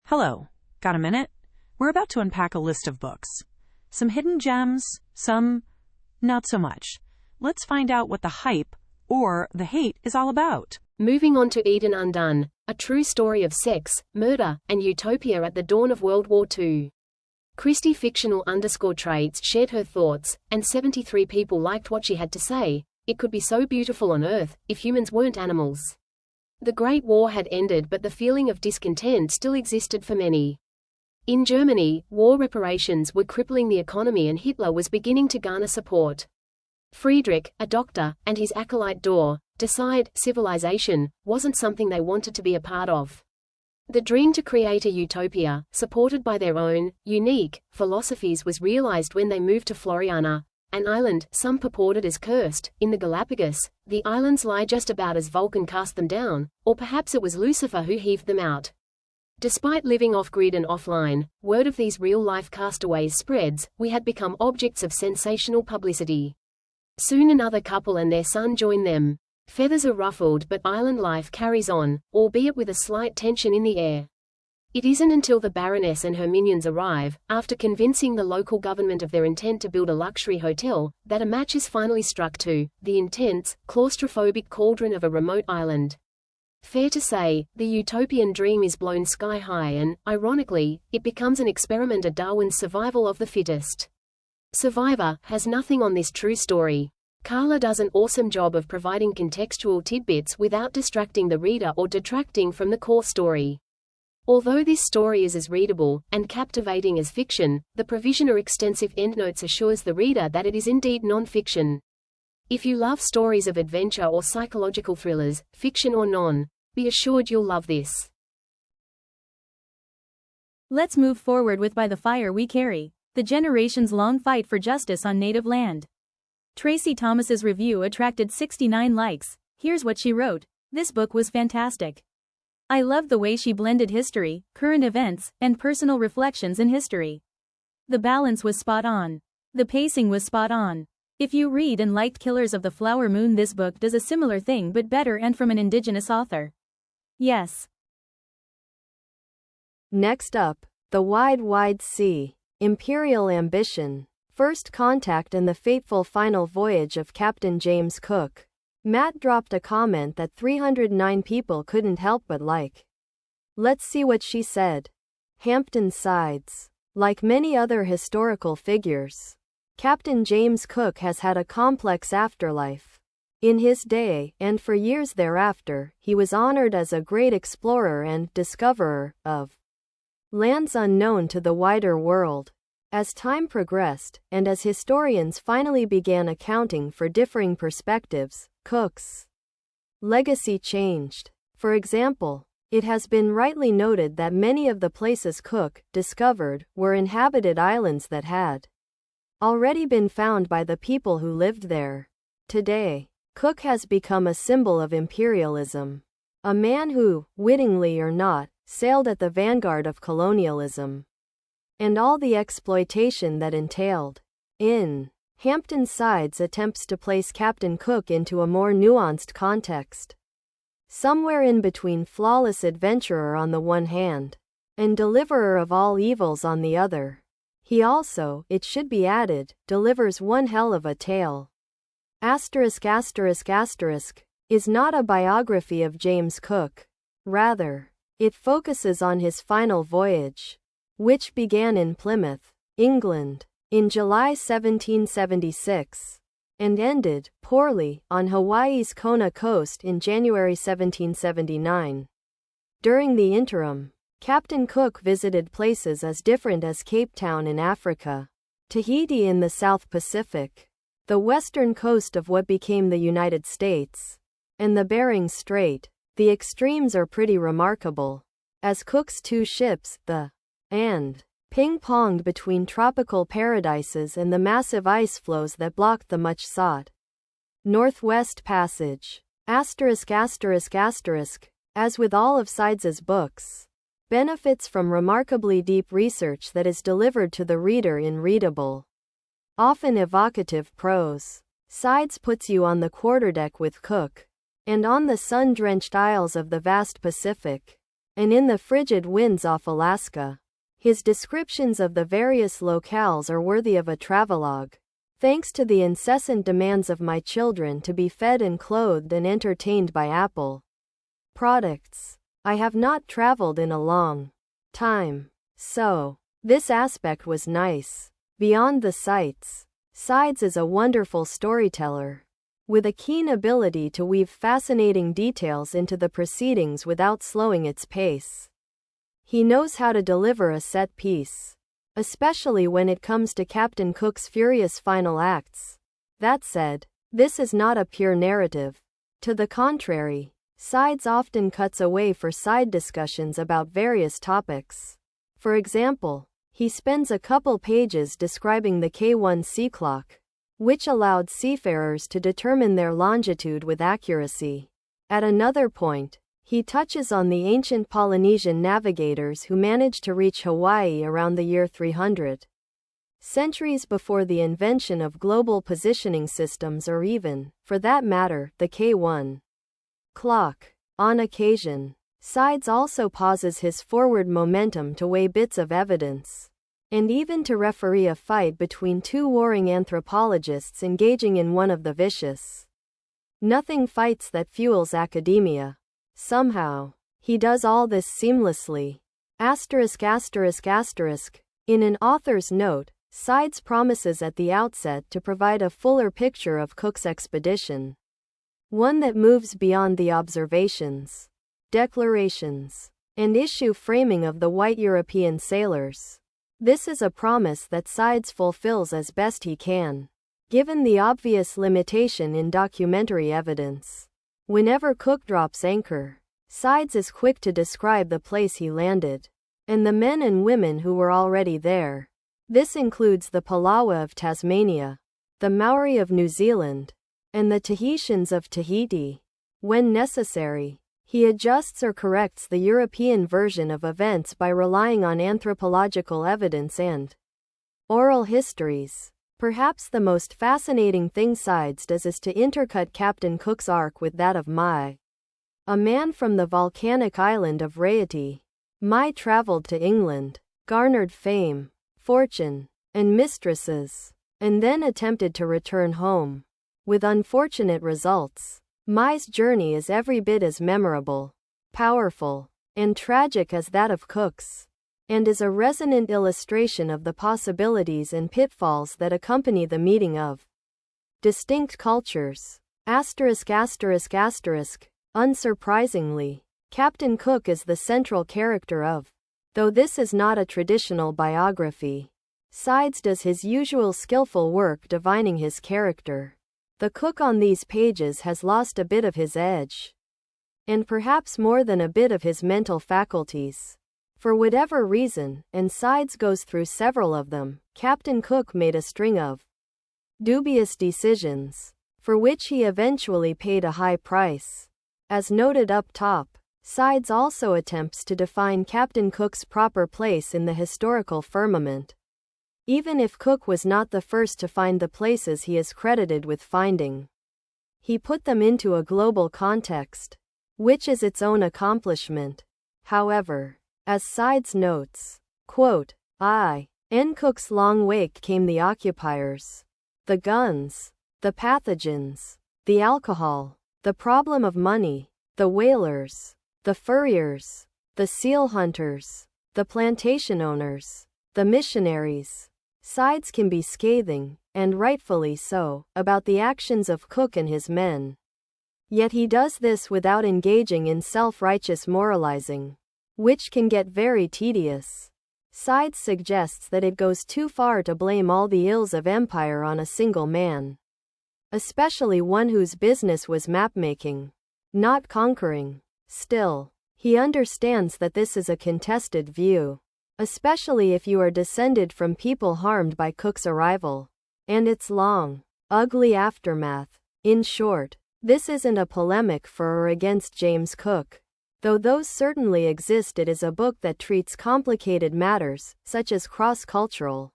Hello, got a minute? We're about to unpack a list of books. Some hidden gems, some not so much. Let's find out what the hype, or the hate, is all about. Moving on to Undone, a true story of sex, murder, and utopia at the dawn of World War II. Christie fictional _traits shared her thoughts, and 73 people liked what she had to say. It could be so beautiful on Earth, if humans weren't animals. The Great War had ended, but the feeling of discontent still existed for many. In Germany, war reparations were crippling the economy and Hitler was beginning to garner support. Friedrich, a doctor, and his acolyte Dor, decide civilization wasn't something they wanted to be a part of. The dream to create a utopia, supported by their own, unique, philosophies was realized when they moved to Floriana, an island, some purported as cursed, in the Galapagos. The islands lie just about as Vulcan cast them down, or perhaps it was Lucifer who heaved them out. Despite living off-grid and offline, word of these real-life castaways spreads. We had become objects of sensational publicity. Soon another couple and their son join them. Feathers are ruffled, but island life carries on, albeit with a slight tension in the air. It isn't until the Baroness and her minions arrive, after convincing the local government of their intent to build a luxury hotel, that a match is finally struck to the intense, claustrophobic cauldron of a remote island. Fair to say, the utopian dream is blown sky high and, ironically, it becomes an experiment at Darwin's survival of the fittest. Survivor has nothing on this true story. Kahler does an awesome job of providing contextual tidbits without distracting the reader or detracting from the core story. Although this story is as readable and captivating as fiction, the provision of extensive endnotes assures the reader that it is indeed nonfiction. If you love stories of adventure or psychological thrillers, fiction or non, be assured you'll love this. Let's move forward with By the Fire We Carry, the generations-long fight for justice on native land. Tracy Thomas's review attracted 69 likes. Here's what she wrote. This book was fantastic. I loved the way she blended history, current events, and personal reflections in history. The balance was spot on. The pacing was spot on. If you read and liked Killers of the Flower Moon, this book does a similar thing but better and from an indigenous author. Yes. Next up, The Wide Wide Sea, Imperial Ambition, First Contact and the Fateful Final Voyage of Captain James Cook. Matt dropped a comment that 309 people couldn't help but like. Let's see what she said. Hampton sides. Like many other historical figures, Captain James Cook has had a complex afterlife. In his day, and for years thereafter, he was honored as a great explorer and discoverer of lands unknown to the wider world. As time progressed, and as historians finally began accounting for differing perspectives, Cook's legacy changed. For example, it has been rightly noted that many of the places Cook discovered were inhabited islands that had already been found by the people who lived there. Today, Cook has become a symbol of imperialism. A man who, wittingly or not, sailed at the vanguard of colonialism and all the exploitation that entailed. In Hampton Sides attempts to place Captain Cook into a more nuanced context. Somewhere in between flawless adventurer on the one hand, and deliverer of all evils on the other. He also, it should be added, delivers one hell of a tale. Asterisk is not a biography of James Cook. Rather, it focuses on his final voyage, which began in Plymouth, England, in July 1776, and ended, poorly, on Hawaii's Kona coast in January 1779. During the interim, Captain Cook visited places as different as Cape Town in Africa, Tahiti in the South Pacific, the western coast of what became the United States, and the Bering Strait. The extremes are pretty remarkable, as Cook's two ships, the and ping-ponged between tropical paradises and the massive ice floes that blocked the much-sought Northwest Passage. As with all of Sides' books, benefits from remarkably deep research that is delivered to the reader in readable, often evocative prose. Sides puts you on the quarterdeck with Cook, and on the sun-drenched isles of the vast Pacific, and in the frigid winds off Alaska. His descriptions of the various locales are worthy of a travelogue. Thanks to the incessant demands of my children to be fed and clothed and entertained by Apple products, I have not traveled in a long time. So, this aspect was nice. Beyond the sights, Sides is a wonderful storyteller, with a keen ability to weave fascinating details into the proceedings without slowing its pace. He knows how to deliver a set piece, especially when it comes to Captain Cook's furious final acts. That said, this is not a pure narrative. To the contrary, Sides often cuts away for side discussions about various topics. For example, he spends a couple pages describing the K1 sea clock, which allowed seafarers to determine their longitude with accuracy. At another point, he touches on the ancient Polynesian navigators who managed to reach Hawaii around the year 300, centuries before the invention of global positioning systems or even, for that matter, the K1 clock. On occasion, Sides also pauses his forward momentum to weigh bits of evidence, and even to referee a fight between two warring anthropologists engaging in one of the vicious nothing fights that fuels academia. Somehow, he does all this seamlessly. In an author's note, Sides promises at the outset to provide a fuller picture of Cook's expedition, one that moves beyond the observations, declarations, and issue framing of the white European sailors. This is a promise that Sides fulfills as best he can, given the obvious limitation in documentary evidence. Whenever Cook drops anchor, Sides is quick to describe the place he landed, and the men and women who were already there. This includes the Palawa of Tasmania, the Maori of New Zealand, and the Tahitians of Tahiti. When necessary, he adjusts or corrects the European version of events by relying on anthropological evidence and oral histories. Perhaps the most fascinating thing Sides does is to intercut Captain Cook's arc with that of Mai, a man from the volcanic island of Raiatea. Mai traveled to England, garnered fame, fortune, and mistresses, and then attempted to return home, with unfortunate results. Mai's journey is every bit as memorable, powerful, and tragic as that of Cook's, and is a resonant illustration of the possibilities and pitfalls that accompany the meeting of distinct cultures. Unsurprisingly, Captain Cook is the central character of, though this is not a traditional biography. Sides does his usual skillful work divining his character. The Cook on these pages has lost a bit of his edge, and perhaps more than a bit of his mental faculties. For whatever reason, and Sides goes through several of them, Captain Cook made a string of dubious decisions, for which he eventually paid a high price. As noted up top, Sides also attempts to define Captain Cook's proper place in the historical firmament, even if Cook was not the first to find the places he is credited with finding. He put them into a global context, which is its own accomplishment. However, as Sides notes, quote, in Cook's long wake came the occupiers, the guns, the pathogens, the alcohol, the problem of money, the whalers, the furriers, the seal hunters, the plantation owners, the missionaries. Sides can be scathing, and rightfully so, about the actions of Cook and his men. Yet he does this without engaging in self-righteous moralizing, which can get very tedious. Sides suggests that it goes too far to blame all the ills of empire on a single man, especially one whose business was map-making, not conquering. Still, he understands that this is a contested view, especially if you are descended from people harmed by Cook's arrival, and its long, ugly aftermath. In short, this isn't a polemic for or against James Cook. Though those certainly exist, it is a book that treats complicated matters, such as cross-cultural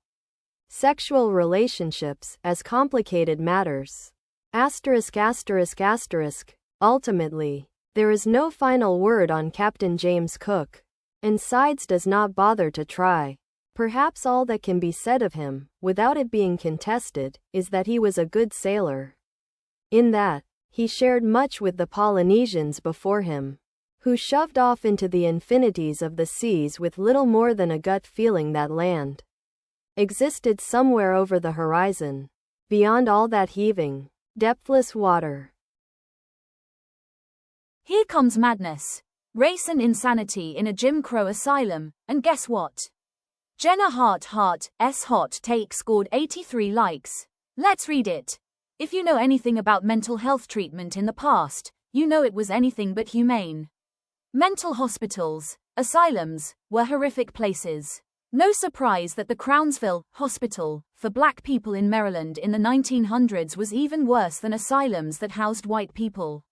sexual relationships, as complicated matters. Ultimately, There is no final word on Captain James Cook, and Sides does not bother to try. Perhaps all that can be said of him, without it being contested, is that he was a good sailor. In that, he shared much with the Polynesians before him, who shoved off into the infinities of the seas with little more than a gut feeling that land existed somewhere over the horizon, beyond all that heaving, depthless water. Here comes madness, race and insanity in a Jim Crow asylum, and guess what? Jenna S. Hot Take scored 83 likes. Let's read it. If you know anything about mental health treatment in the past, you know it was anything but humane. Mental hospitals, asylums, were horrific places. No surprise that the Crownsville Hospital for black people in Maryland in the 1900s was even worse than asylums that housed white people.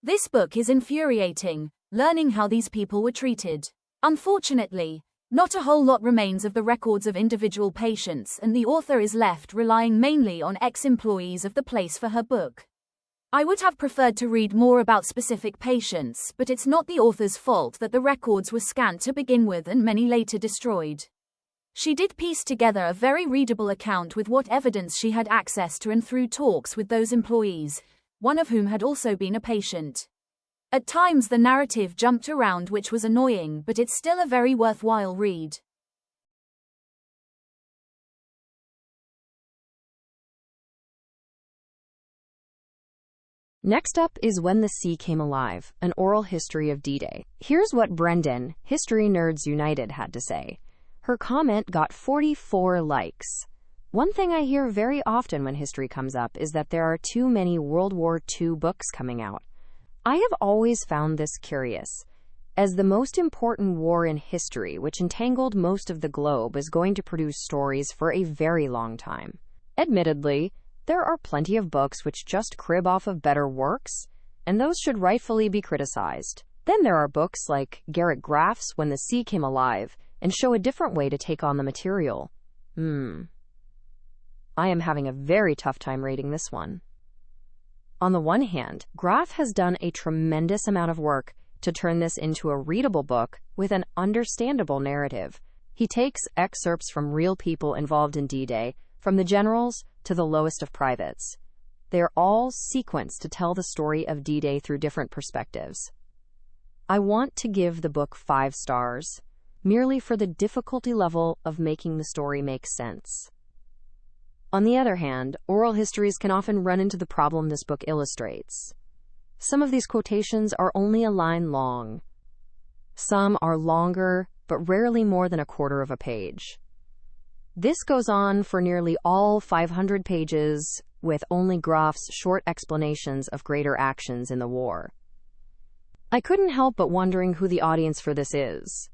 This book is infuriating, learning how these people were treated. Unfortunately, not a whole lot remains of the records of individual patients, and the author is left relying mainly on ex-employees of the place for her book. I would have preferred to read more about specific patients, but it's not the author's fault that the records were scant to begin with and many later destroyed. She did piece together a very readable account with what evidence she had access to and through talks with those employees, one of whom had also been a patient. At times the narrative jumped around, which was annoying, but it's still a very worthwhile read. Next up is When the Sea Came Alive, an oral history of D-Day. Here's what Brendan, History Nerds United, had to say. Her comment got 44 likes. One thing I hear very often when history comes up is that there are too many World War II books coming out. I have always found this curious, as the most important war in history, which entangled most of the globe, is going to produce stories for a very long time. Admittedly, there are plenty of books which just crib off of better works, and those should rightfully be criticized. Then there are books like Garrett Graff's When the Sea Came Alive, and show a different way to take on the material. I am having a very tough time rating this one. On the one hand, Graff has done a tremendous amount of work to turn this into a readable book with an understandable narrative. He takes excerpts from real people involved in D-Day, from the generals to the lowest of privates. They are all sequenced to tell the story of D-Day through different perspectives. I want to give the book 5 stars, merely for the difficulty level of making the story make sense. On the other hand, oral histories can often run into the problem this book illustrates. Some of these quotations are only a line long. Some are longer, but rarely more than a quarter of a page. This goes on for nearly all 500 pages, with only Graff's short explanations of greater actions in the war. I couldn't help but wondering who the audience for this is.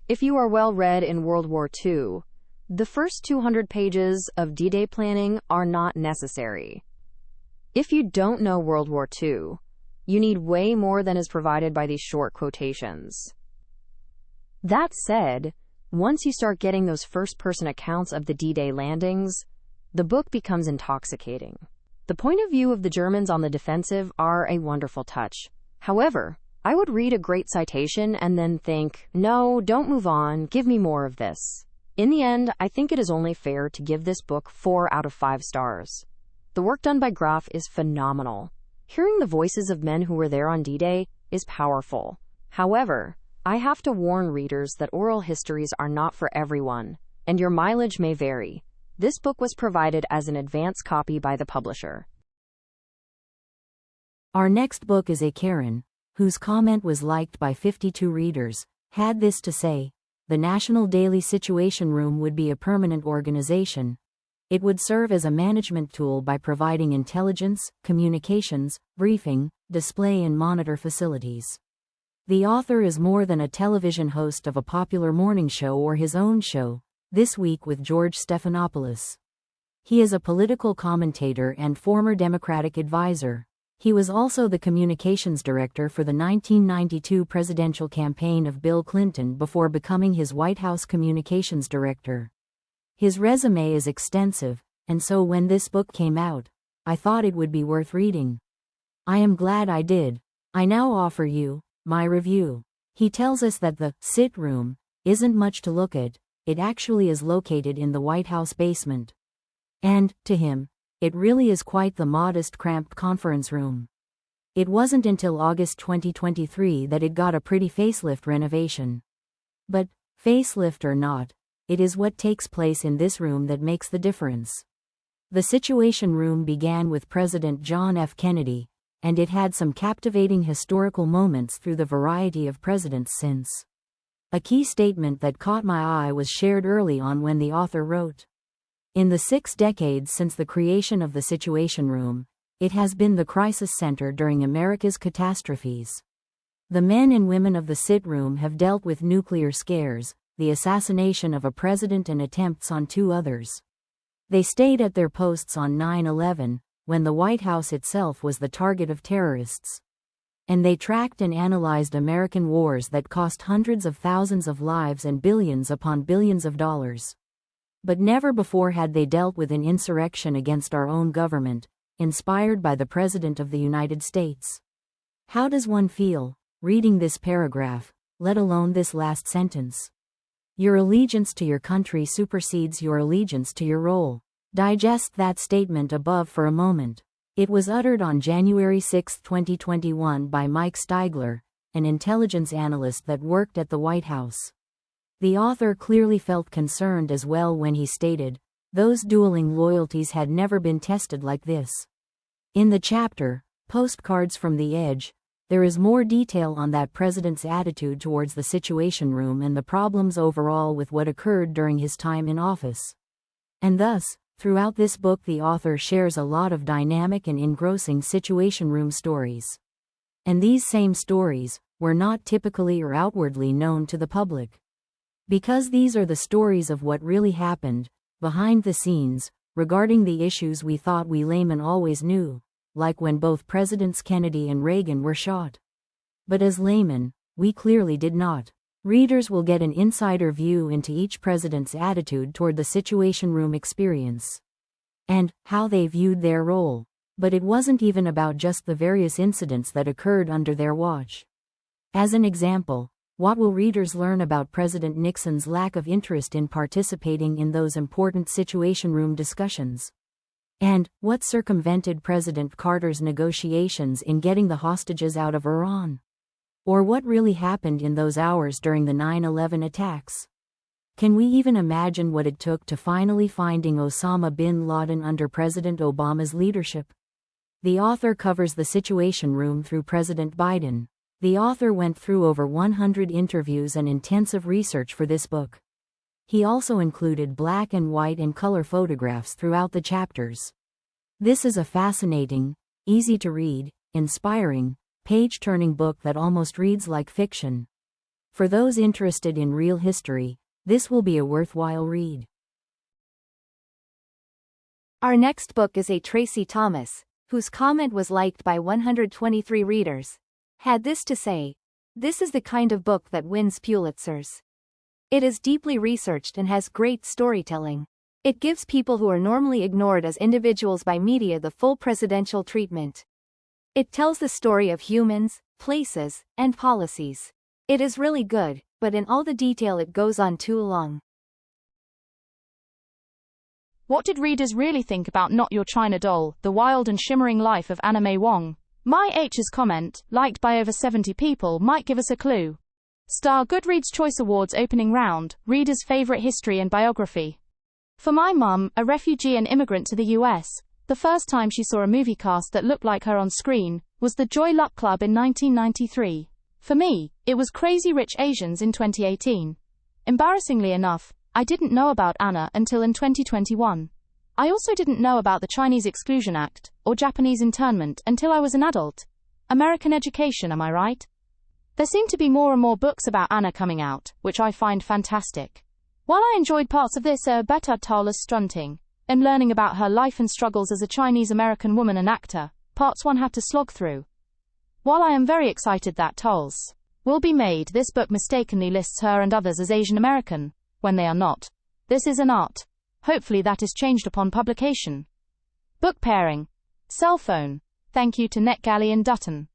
If you are well read in World War II, the first 200 pages of D-Day planning are not necessary. If you don't know World War II, you need way more than is provided by these short quotations. That said, once you start getting those first-person accounts of the D-Day landings, the book becomes intoxicating. The point of view of the Germans on the defensive are a wonderful touch. However, I would read a great citation and then think, no, don't move on, give me more of this. In the end, I think it is only fair to give this book 4 out of 5 stars. The work done by Graff is phenomenal. Hearing the voices of men who were there on D-Day is powerful. However, I have to warn readers that oral histories are not for everyone, and your mileage may vary. This book was provided as an advance copy by the publisher. Our next book is A Karen, whose comment was liked by 52 readers, had this to say: the National Daily Situation Room would be a permanent organization. It would serve as a management tool by providing intelligence, communications, briefing, display and monitor facilities. The author is more than a television host of a popular morning show or his own show, This Week with George Stephanopoulos. He is a political commentator and former Democratic advisor. He was also the communications director for the 1992 presidential campaign of Bill Clinton before becoming his White House communications director. His resume is extensive, and so when this book came out, I thought it would be worth reading. I am glad I did. I now offer you my review. He tells us that the sit room isn't much to look at, it actually is located in the White House basement. And, to him, it really is quite the modest, cramped conference room. It wasn't until August 2023 that it got a pretty facelift renovation. But, facelift or not, it is what takes place in this room that makes the difference. The Situation Room began with President John F. Kennedy, and it had some captivating historical moments through the variety of presidents since. A key statement that caught my eye was shared early on when the author wrote, "In the 6 decades since the creation of the Situation Room, it has been the crisis center during America's catastrophes. The men and women of the sit room have dealt with nuclear scares, the assassination of a president and attempts on 2 others. They stayed at their posts on 9/11, when the White House itself was the target of terrorists. And they tracked and analyzed American wars that cost hundreds of thousands of lives and billions upon billions of dollars. But never before had they dealt with an insurrection against our own government, inspired by the President of the United States." How does one feel, reading this paragraph, let alone this last sentence? Your allegiance to your country supersedes your allegiance to your role. Digest that statement above for a moment. It was uttered on January 6, 2021 by Mike Stigler, an intelligence analyst that worked at the White House. The author clearly felt concerned as well when he stated, those dueling loyalties had never been tested like this. In the chapter, Postcards from the Edge, there is more detail on that president's attitude towards the Situation Room and the problems overall with what occurred during his time in office. And thus, throughout this book the author shares a lot of dynamic and engrossing Situation Room stories. And these same stories were not typically or outwardly known to the public. Because these are the stories of what really happened, behind the scenes, regarding the issues we thought we laymen always knew, like when both Presidents Kennedy and Reagan were shot. But as laymen, we clearly did not. Readers will get an insider view into each president's attitude toward the Situation Room experience and how they viewed their role. But it wasn't even about just the various incidents that occurred under their watch. As an example, what will readers learn about President Nixon's lack of interest in participating in those important Situation Room discussions? And what circumvented President Carter's negotiations in getting the hostages out of Iran? Or what really happened in those hours during the 9/11 attacks? Can we even imagine what it took to finally finding Osama bin Laden under President Obama's leadership? The author covers the Situation Room through President Biden. The author went through over 100 interviews and intensive research for this book. He also included black and white and color photographs throughout the chapters. This is a fascinating, easy to read, inspiring, page-turning book that almost reads like fiction. For those interested in real history, this will be a worthwhile read. Our next book is a Tracy Thomas, whose comment was liked by 123 readers. Had this to say, "This is the kind of book that wins Pulitzers. It is deeply researched and has great storytelling. It gives people who are normally ignored as individuals by media the full presidential treatment. It tells the story of humans, places, and policies. It is really good, but in all the detail it goes on too long." What did readers really think about Not Your China Doll, The Wild and Shimmering Life of Anna May Wong? My H's comment, liked by over 70 people, might give us a clue. Star Goodreads Choice Awards opening round, readers' favorite history and biography. For my mum, a refugee and immigrant to the US, the first time she saw a movie cast that looked like her on screen was The Joy Luck Club in 1993. For me, it was Crazy Rich Asians in 2018. Embarrassingly enough, I didn't know about Anna until in 2021. I also didn't know about the Chinese Exclusion Act, or Japanese internment, until I was an adult. American education, am I right? There seem to be more and more books about Anna coming out, which I find fantastic. While I enjoyed parts of this better Talas Strunting, and learning about her life and struggles as a Chinese-American woman and actor, parts one had to slog through. While I am very excited that tolls will be made, this book mistakenly lists her and others as Asian American, when they are not. This is an art. Hopefully that is changed upon publication. Book pairing. Cell phone. Thank you to NetGalley and Dutton.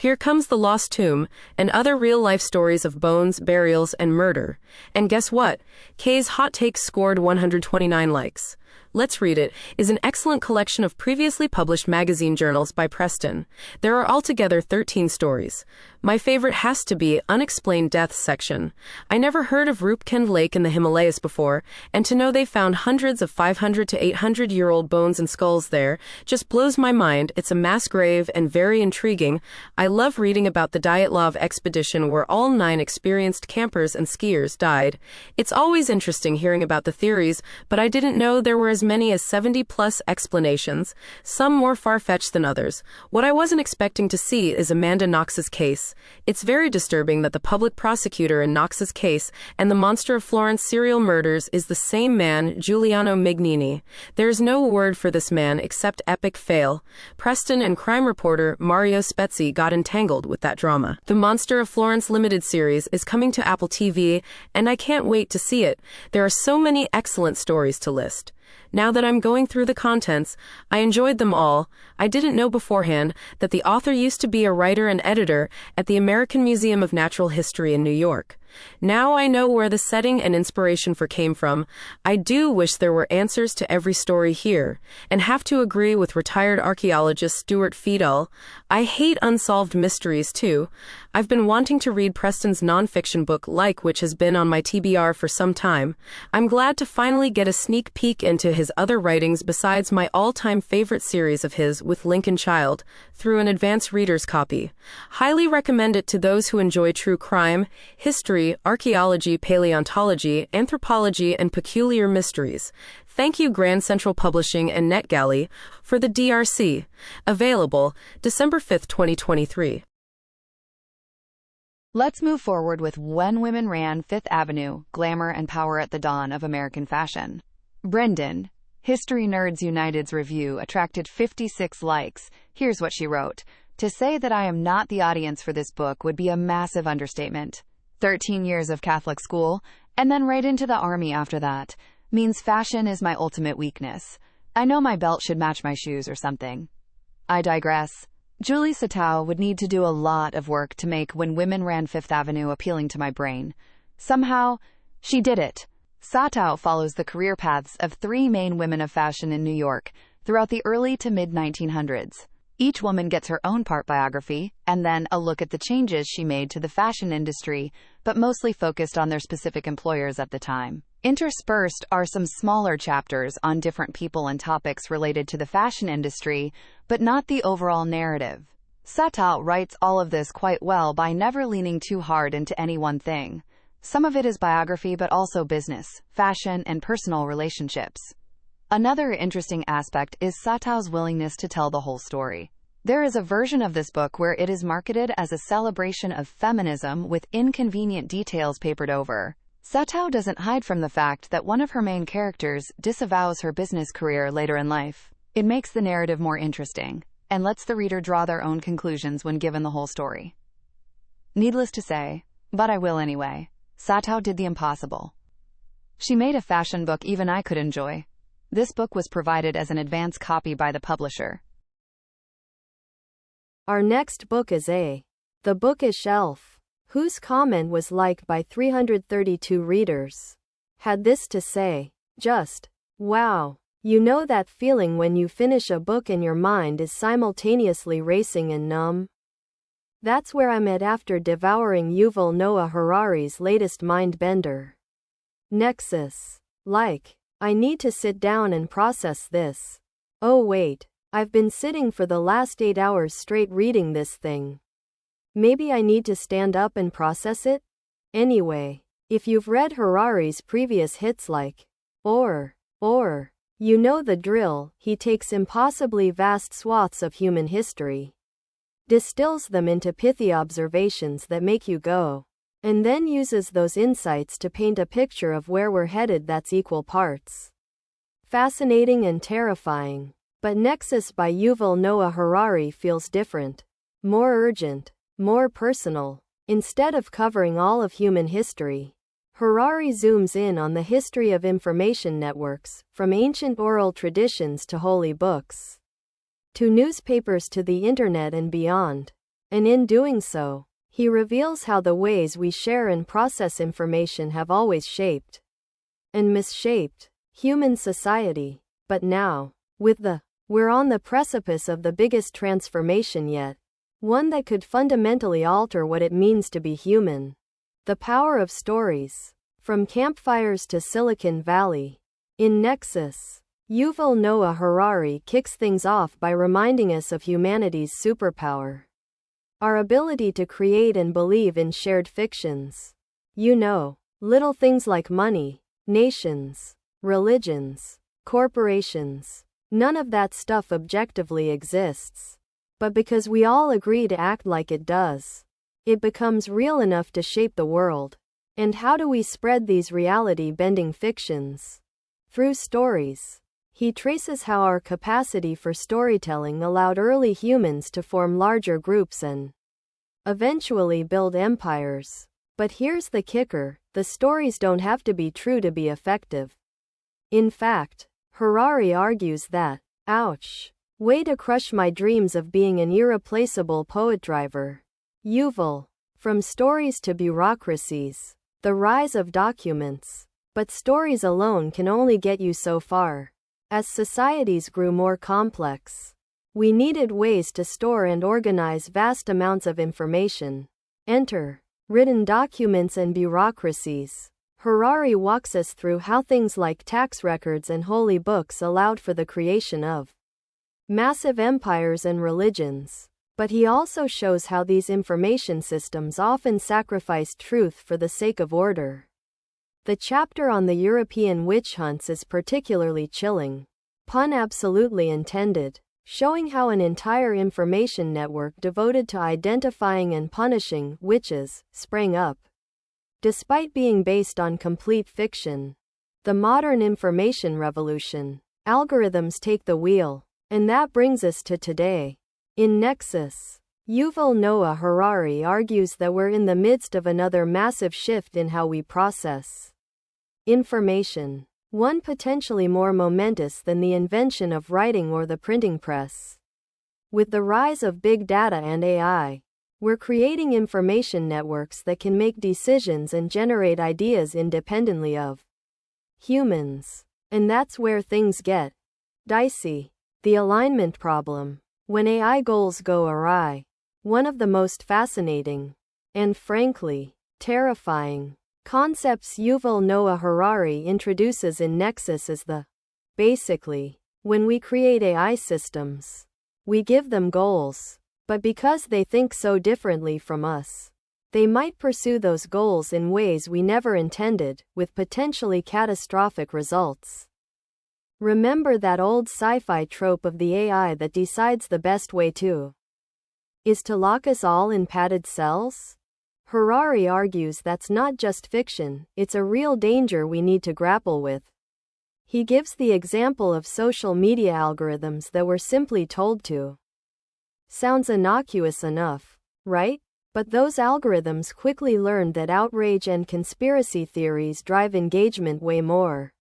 Here Comes the Lost Tomb, and other real-life stories of bones, burials, and murder. And guess what? Kay's hot take scored 129 likes. Let's Read It is an excellent collection of previously published magazine journals by Preston. There are altogether 13 stories. My favorite has to be Unexplained Deaths section. I never heard of Rupkund Lake in the Himalayas before, and to know they found hundreds of 500 to 800-year-old bones and skulls there just blows my mind. It's a mass grave and very intriguing. I love reading about the Dyatlov expedition where all 9 experienced campers and skiers died. It's always interesting hearing about the theories, but I didn't know there were as many as 70-plus explanations, some more far-fetched than others. What I wasn't expecting to see is Amanda Knox's case. It's very disturbing that the public prosecutor in Knox's case and the Monster of Florence serial murders is the same man, Giuliano Mignini. There's no word for this man except epic fail. Preston and crime reporter Mario Spezzi got entangled with that drama. The Monster of Florence limited series is coming to Apple TV, and I can't wait to see it. There are so many excellent stories to list. Now that I'm going through the contents, I enjoyed them all. I didn't know beforehand that the author used to be a writer and editor at the American Museum of Natural History in New York. Now I know where the setting and inspiration for came from. I do wish there were answers to every story here, and have to agree with retired archaeologist Stuart Fiedel. I hate unsolved mysteries too. I've been wanting to read Preston's nonfiction book, which has been on my TBR for some time. I'm glad to finally get a sneak peek into his other writings besides my all-time favorite series of his with Lincoln Child, through an advanced reader's copy. Highly recommend it to those who enjoy true crime, history, archaeology, paleontology, anthropology, and peculiar mysteries. Thank you Grand Central Publishing and NetGalley for the DRC. Available December 5, 2023. Let's move forward with When Women Ran Fifth Avenue, Glamour and Power at the Dawn of American Fashion. Brendan, History Nerds United's review attracted 56 likes. Here's what she wrote. To say that I am not the audience for this book would be a massive understatement. 13 years of Catholic school, and then right into the army after that, means fashion is my ultimate weakness. I know my belt should match my shoes or something. I digress. Julie Satow would need to do a lot of work to make When Women Ran Fifth Avenue appealing to my brain. Somehow, she did it. Satow follows the career paths of 3 main women of fashion in New York throughout the early to mid-1900s. Each woman gets her own part biography, and then a look at the changes she made to the fashion industry, but mostly focused on their specific employers at the time. Interspersed are some smaller chapters on different people and topics related to the fashion industry, but not the overall narrative. Satow writes all of this quite well by never leaning too hard into any one thing. Some of it is biography but also business, fashion, and personal relationships. Another interesting aspect is Satow's willingness to tell the whole story. There is a version of this book where it is marketed as a celebration of feminism with inconvenient details papered over. Satow doesn't hide from the fact that one of her main characters disavows her business career later in life. It makes the narrative more interesting, and lets the reader draw their own conclusions when given the whole story. Needless to say, but I will anyway, Satow did the impossible. She made a fashion book even I could enjoy. This book was provided as an advance copy by the publisher. Our next book is The Bookish Shelf, whose comment was liked by 332 readers. Had this to say, just, wow. You know that feeling when you finish a book and your mind is simultaneously racing and numb? That's where I'm at after devouring Yuval Noah Harari's latest mind-bender. Nexus. I need to sit down and process this. Oh wait, I've been sitting for the last 8 hours straight reading this thing. Maybe I need to stand up and process it? Anyway, if you've read Harari's previous hits or, you know the drill. He takes impossibly vast swaths of human history, distills them into pithy observations that make you go, and then uses those insights to paint a picture of where we're headed that's equal parts fascinating and terrifying. But Nexus by Yuval Noah Harari feels different, more urgent, more personal. Instead of covering all of human history, Harari zooms in on the history of information networks, from ancient oral traditions to holy books, to newspapers to the internet and beyond. And in doing so, he reveals how the ways we share and process information have always shaped and misshaped human society. But now, we're on the precipice of the biggest transformation yet, one that could fundamentally alter what it means to be human. The power of stories. From campfires to Silicon Valley. In Nexus, Yuval Noah Harari kicks things off by reminding us of humanity's superpower. Our ability to create and believe in shared fictions. Little things like money, nations, religions, corporations. None of that stuff objectively exists. But because we all agree to act like it does, it becomes real enough to shape the world. And how do we spread these reality-bending fictions? Through stories. He traces how our capacity for storytelling allowed early humans to form larger groups and eventually build empires. But here's the kicker, the stories don't have to be true to be effective. In fact, Harari argues that, ouch, way to crush my dreams of being an irreplaceable poet driver. Yuval. From stories to bureaucracies. The rise of documents. But stories alone can only get you so far. As societies grew more complex, we needed ways to store and organize vast amounts of information. Enter written documents and bureaucracies. Harari walks us through how things like tax records and holy books allowed for the creation of massive empires and religions. But he also shows how these information systems often sacrificed truth for the sake of order. The chapter on the European witch hunts is particularly chilling. Pun absolutely intended. Showing how an entire information network devoted to identifying and punishing witches sprang up. Despite being based on complete fiction. The modern information revolution. Algorithms take the wheel. And that brings us to today. In Nexus, Yuval Noah Harari argues that we're in the midst of another massive shift in how we process information, one potentially more momentous than the invention of writing or the printing press. With the rise of big data and AI, we're creating information networks that can make decisions and generate ideas independently of humans. And that's where things get dicey. The alignment problem. When AI goals go awry, one of the most fascinating, and frankly, terrifying, concepts Yuval Noah Harari introduces in Nexus is basically, when we create AI systems, we give them goals, but because they think so differently from us, they might pursue those goals in ways we never intended, with potentially catastrophic results. Remember that old sci-fi trope of the AI that decides the best way is to lock us all in padded cells? Harari argues that's not just fiction, it's a real danger we need to grapple with. He gives the example of social media algorithms that were simply told to. Sounds innocuous enough, right? But those algorithms quickly learned that outrage and conspiracy theories drive engagement way more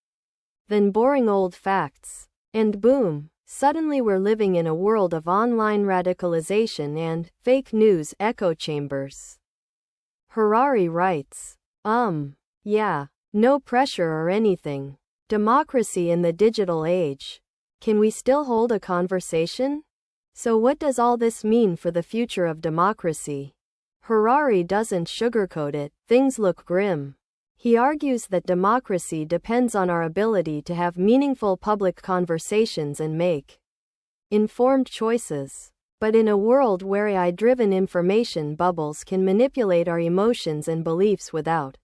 than boring old facts. And boom, suddenly we're living in a world of online radicalization and fake news echo chambers. Harari writes, yeah, no pressure or anything. Democracy in the digital age. Can we still hold a conversation? So what does all this mean for the future of democracy? Harari doesn't sugarcoat it, things look grim. He argues that democracy depends on our ability to have meaningful public conversations and make informed choices. But in a world where AI-driven information bubbles can manipulate our emotions and beliefs without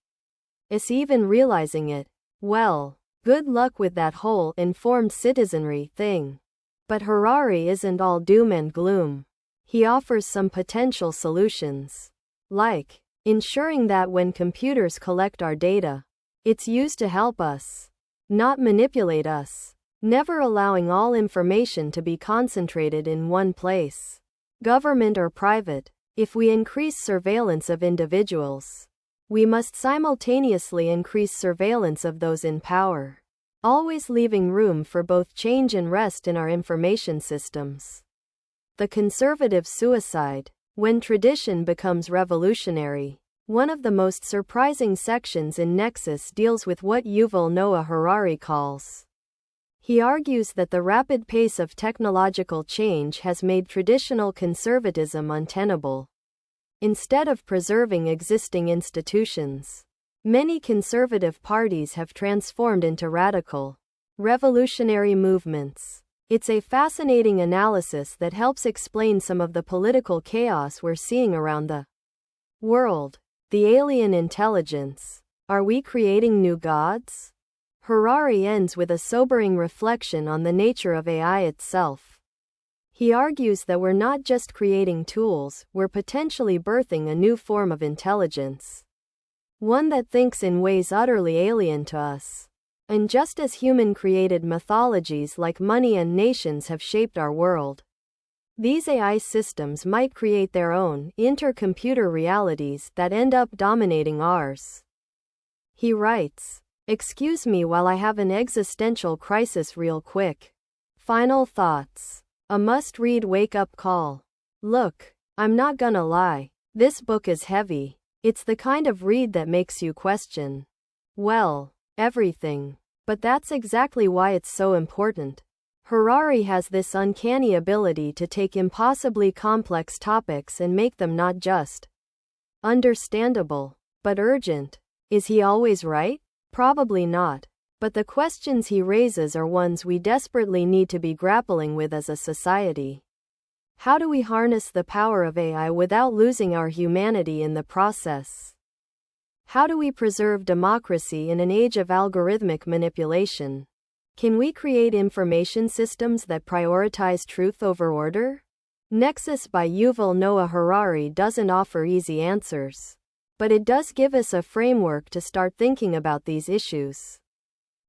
us even realizing it, well, good luck with that whole informed citizenry thing. But Harari isn't all doom and gloom. He offers some potential solutions, like ensuring that when computers collect our data, it's used to help us, not manipulate us. Never allowing all information to be concentrated in one place, government or private. If we increase surveillance of individuals, we must simultaneously increase surveillance of those in power, always leaving room for both change and rest in our information systems. The conservative suicide. When tradition becomes revolutionary. One of the most surprising sections in Nexus deals with what Yuval Noah Harari calls. He argues that the rapid pace of technological change has made traditional conservatism untenable. Instead of preserving existing institutions, many conservative parties have transformed into radical, revolutionary movements. It's a fascinating analysis that helps explain some of the political chaos we're seeing around the world. The alien intelligence. Are we creating new gods? Harari ends with a sobering reflection on the nature of AI itself. He argues that we're not just creating tools, we're potentially birthing a new form of intelligence. One that thinks in ways utterly alien to us. And just as human-created mythologies like money and nations have shaped our world, these AI systems might create their own intercomputer realities that end up dominating ours. He writes, "Excuse me while I have an existential crisis real quick. Final thoughts. A must-read wake-up call. Look, I'm not gonna lie, this book is heavy. It's the kind of read that makes you question, well, everything. But that's exactly why it's so important." Harari has this uncanny ability to take impossibly complex topics and make them not just understandable, but urgent. Is he always right? Probably not. But the questions he raises are ones we desperately need to be grappling with as a society. How do we harness the power of AI without losing our humanity in the process? How do we preserve democracy in an age of algorithmic manipulation? Can we create information systems that prioritize truth over order? Nexus by Yuval Noah Harari doesn't offer easy answers. But it does give us a framework to start thinking about these issues.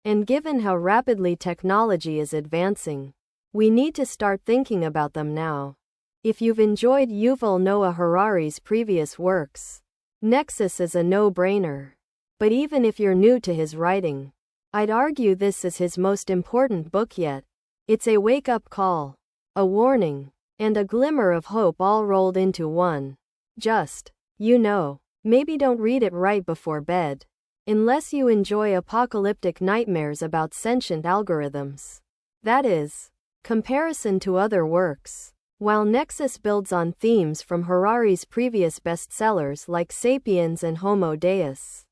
And given how rapidly technology is advancing, we need to start thinking about them now. If you've enjoyed Yuval Noah Harari's previous works, Nexus is a no-brainer. But even if you're new to his writing, I'd argue this is his most important book yet. It's a wake-up call, a warning, and a glimmer of hope all rolled into one. Just, maybe don't read it right before bed. Unless you enjoy apocalyptic nightmares about sentient algorithms. That is, comparison to other works. While Nexus builds on themes from Harari's previous bestsellers like Sapiens and Homo Deus,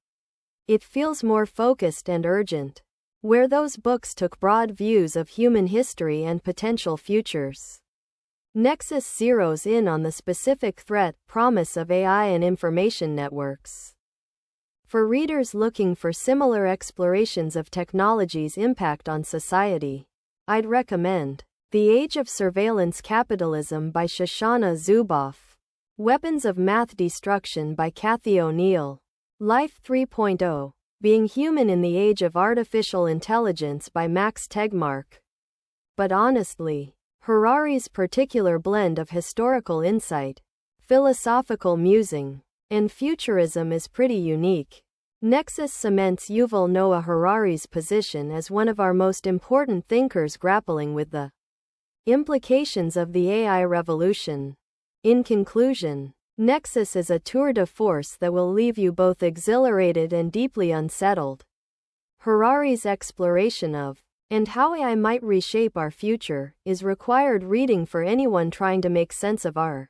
it feels more focused and urgent, where those books took broad views of human history and potential futures. Nexus zeroes in on the specific threat, promise of AI and information networks. For readers looking for similar explorations of technology's impact on society, I'd recommend The Age of Surveillance Capitalism by Shoshana Zuboff, Weapons of Math Destruction by Cathy O'Neill, Life 3.0, Being Human in the Age of Artificial Intelligence by Max Tegmark. But honestly, Harari's particular blend of historical insight, philosophical musing, and futurism is pretty unique. Nexus cements Yuval Noah Harari's position as one of our most important thinkers grappling with the implications of the AI revolution. In conclusion, Nexus is a tour de force that will leave you both exhilarated and deeply unsettled. Harari's exploration of, and how AI might reshape our future, is required reading for anyone trying to make sense of our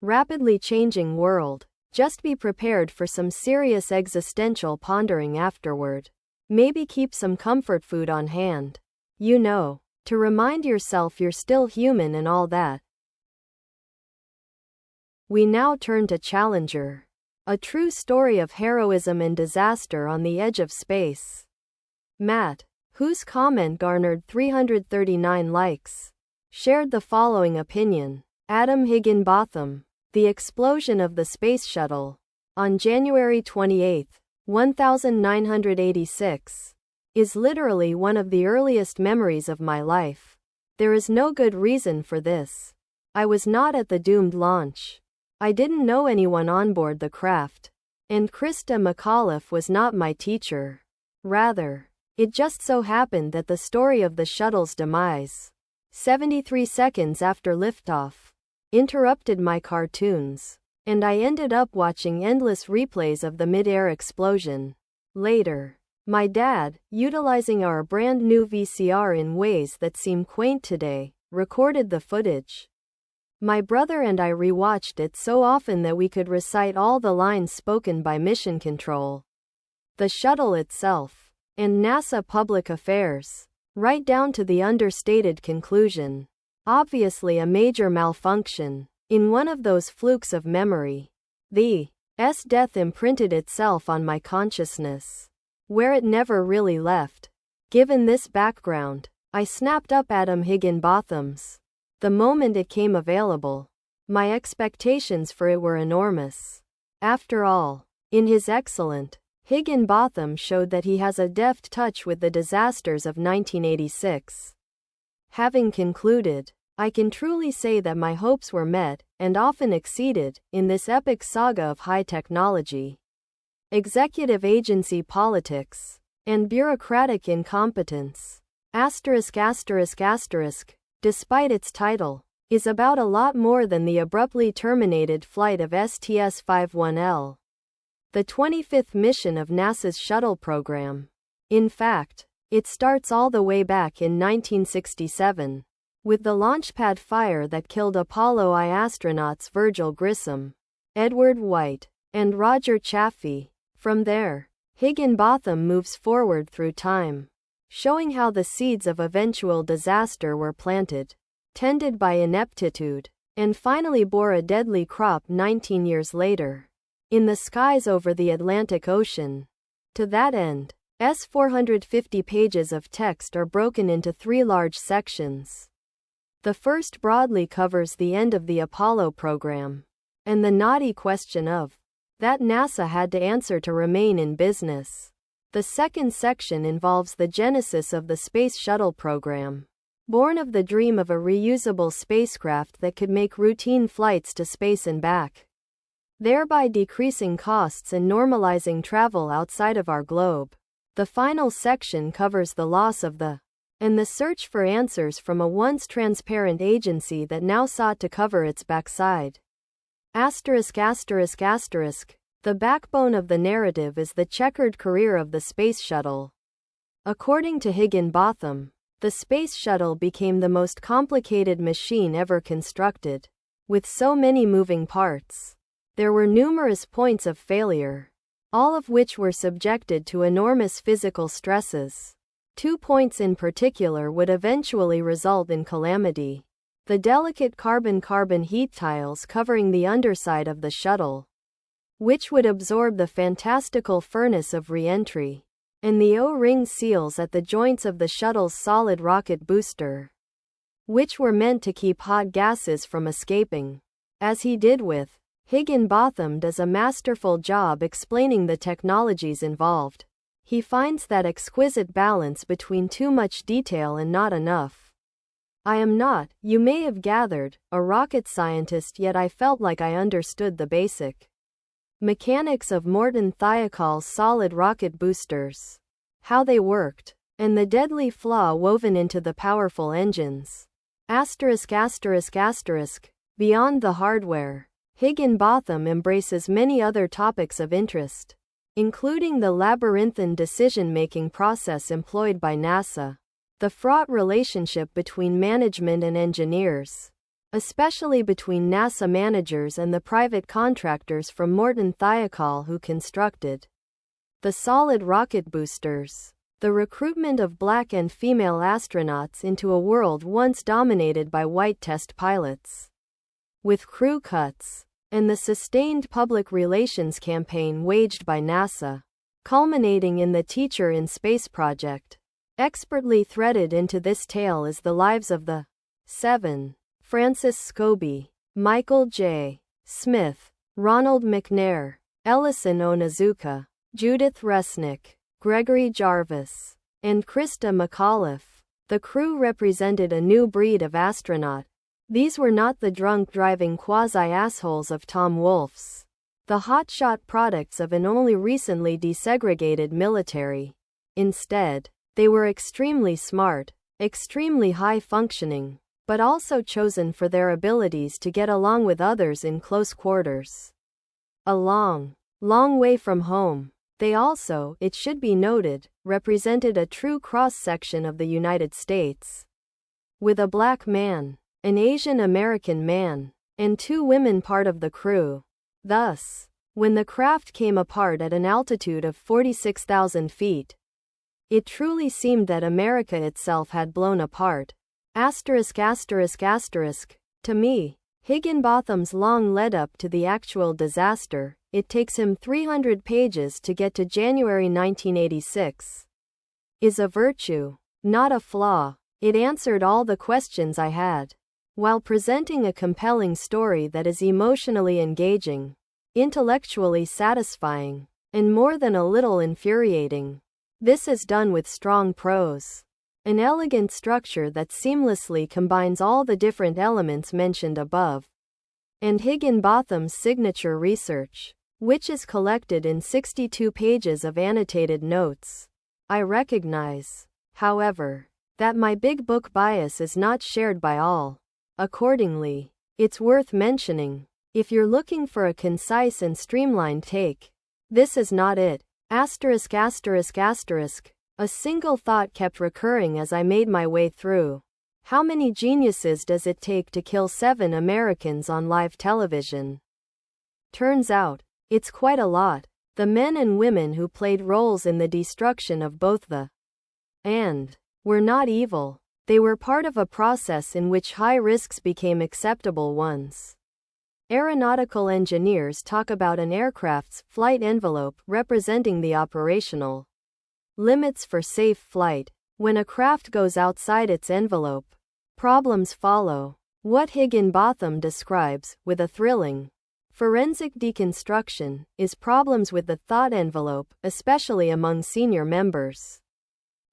rapidly changing world. Just be prepared for some serious existential pondering afterward. Maybe keep some comfort food on hand. To remind yourself you're still human and all that. We now turn to Challenger, a true story of heroism and disaster on the edge of space. Matt, whose comment garnered 339 likes, shared the following opinion. Adam Higginbotham, The Explosion of the Space Shuttle, on January 28, 1986, is literally one of the earliest memories of my life. There is no good reason for this. I was not at the doomed launch. I didn't know anyone on board the craft. And Krista McAuliffe was not my teacher. Rather, it just so happened that the story of the shuttle's demise, 73 seconds after liftoff, interrupted my cartoons, and I ended up watching endless replays of the mid-air explosion. Later, my dad, utilizing our brand new VCR in ways that seem quaint today, recorded the footage. My brother and I rewatched it so often that we could recite all the lines spoken by Mission Control, the shuttle itself, and NASA public affairs, right down to the understated conclusion. Obviously a major malfunction. In one of those flukes of memory, the death imprinted itself on my consciousness, where it never really left. Given this background, I snapped up Adam Higginbotham's the moment it came available. My expectations for it were enormous. After all, in his excellent, Higginbotham showed that he has a deft touch with the disasters of 1986. Having concluded, I can truly say that my hopes were met, and often exceeded, in this epic saga of high technology, executive agency politics, and bureaucratic incompetence. Despite its title, is about a lot more than the abruptly terminated flight of STS-51L, the 25th mission of NASA's shuttle program. In fact, it starts all the way back in 1967, with the launchpad fire that killed Apollo I astronauts Virgil Grissom, Edward White, and Roger Chaffee. From there, Higginbotham moves forward through time, showing how the seeds of eventual disaster were planted, tended by ineptitude, and finally bore a deadly crop 19 years later, in the skies over the Atlantic Ocean. To that end, 450 pages of text are broken into 3 large sections. The first broadly covers the end of the Apollo program, and the knotty question of that NASA had to answer to remain in business. The second section involves the genesis of the Space Shuttle program, born of the dream of a reusable spacecraft that could make routine flights to space and back, thereby decreasing costs and normalizing travel outside of our globe. The final section covers the loss of the search for answers from a once transparent agency that now sought to cover its backside. The backbone of the narrative is the checkered career of the Space Shuttle. According to Higginbotham, the Space Shuttle became the most complicated machine ever constructed, with so many moving parts. There were numerous points of failure, all of which were subjected to enormous physical stresses. 2 points in particular would eventually result in calamity: the delicate carbon-carbon heat tiles covering the underside of the shuttle, which would absorb the fantastical furnace of re-entry, and the O-ring seals at the joints of the shuttle's solid rocket booster, which were meant to keep hot gases from escaping. As he did with Higginbotham does a masterful job explaining the technologies involved. He finds that exquisite balance between too much detail and not enough. I am not, you may have gathered, a rocket scientist, yet I felt like I understood the basic mechanics of Morton Thiokol's solid rocket boosters, how they worked, and the deadly flaw woven into the powerful engines. Beyond the hardware, Higginbotham embraces many other topics of interest, including the labyrinthine decision-making process employed by NASA, the fraught relationship between management and engineers, especially between NASA managers and the private contractors from Morton Thiokol who constructed the solid rocket boosters, the recruitment of black and female astronauts into a world once dominated by white test pilots, with crew cuts, and the sustained public relations campaign waged by NASA, culminating in the Teacher in Space project. Expertly threaded into this tale is the lives of the 7: Francis Scobie, Michael J. Smith, Ronald McNair, Ellison Onizuka, Judith Resnick, Gregory Jarvis, and Krista McAuliffe. The crew represented a new breed of astronaut. These were not the drunk-driving quasi-assholes of Tom Wolfe's, the hotshot products of an only recently desegregated military. Instead, they were extremely smart, extremely high-functioning, but also chosen for their abilities to get along with others in close quarters. A long, long way from home. They also, it should be noted, represented a true cross-section of the United States. With a black man, an Asian American man, and 2 women part of the crew. Thus, when the craft came apart at an altitude of 46,000 feet, it truly seemed that America itself had blown apart. To me, Higginbotham's long lead up to the actual disaster, it takes him 300 pages to get to January 1986, is a virtue, not a flaw. It answered all the questions I had, while presenting a compelling story that is emotionally engaging, intellectually satisfying, and more than a little infuriating. This is done with strong prose. An elegant structure that seamlessly combines all the different elements mentioned above. And Higginbotham's signature research, which is collected in 62 pages of annotated notes. I recognize, however, that my big book bias is not shared by all. Accordingly, it's worth mentioning, if you're looking for a concise and streamlined take, this is not it. A single thought kept recurring as I made my way through. How many geniuses does it take to kill 7 Americans on live television? Turns out, it's quite a lot. The men and women who played roles in the destruction of both the and were not evil. They were part of a process in which high risks became acceptable ones. Aeronautical engineers talk about an aircraft's flight envelope representing the operational limits for safe flight. When a craft goes outside its envelope, problems follow. What Higginbotham describes, with a thrilling forensic deconstruction, is problems with the thought envelope, especially among senior members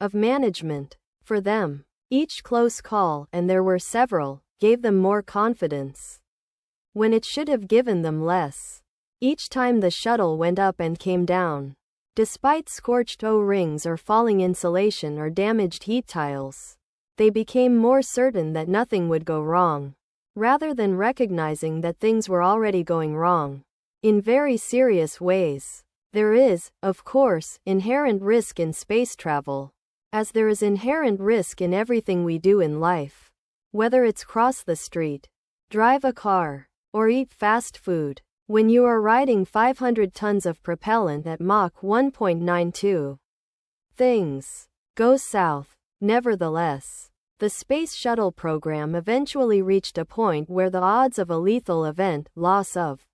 of management. For them, each close call, and there were several, gave them more confidence, when it should have given them less. Each time the shuttle went up and came down, despite scorched O-rings or falling insulation or damaged heat tiles, they became more certain that nothing would go wrong, rather than recognizing that things were already going wrong, in very serious ways. There is, of course, inherent risk in space travel, as there is inherent risk in everything we do in life. Whether it's cross the street, drive a car, or eat fast food. When you are riding 500 tons of propellant at Mach 1.92, things go south. Nevertheless, the Space Shuttle program eventually reached a point where the odds of a lethal event, loss of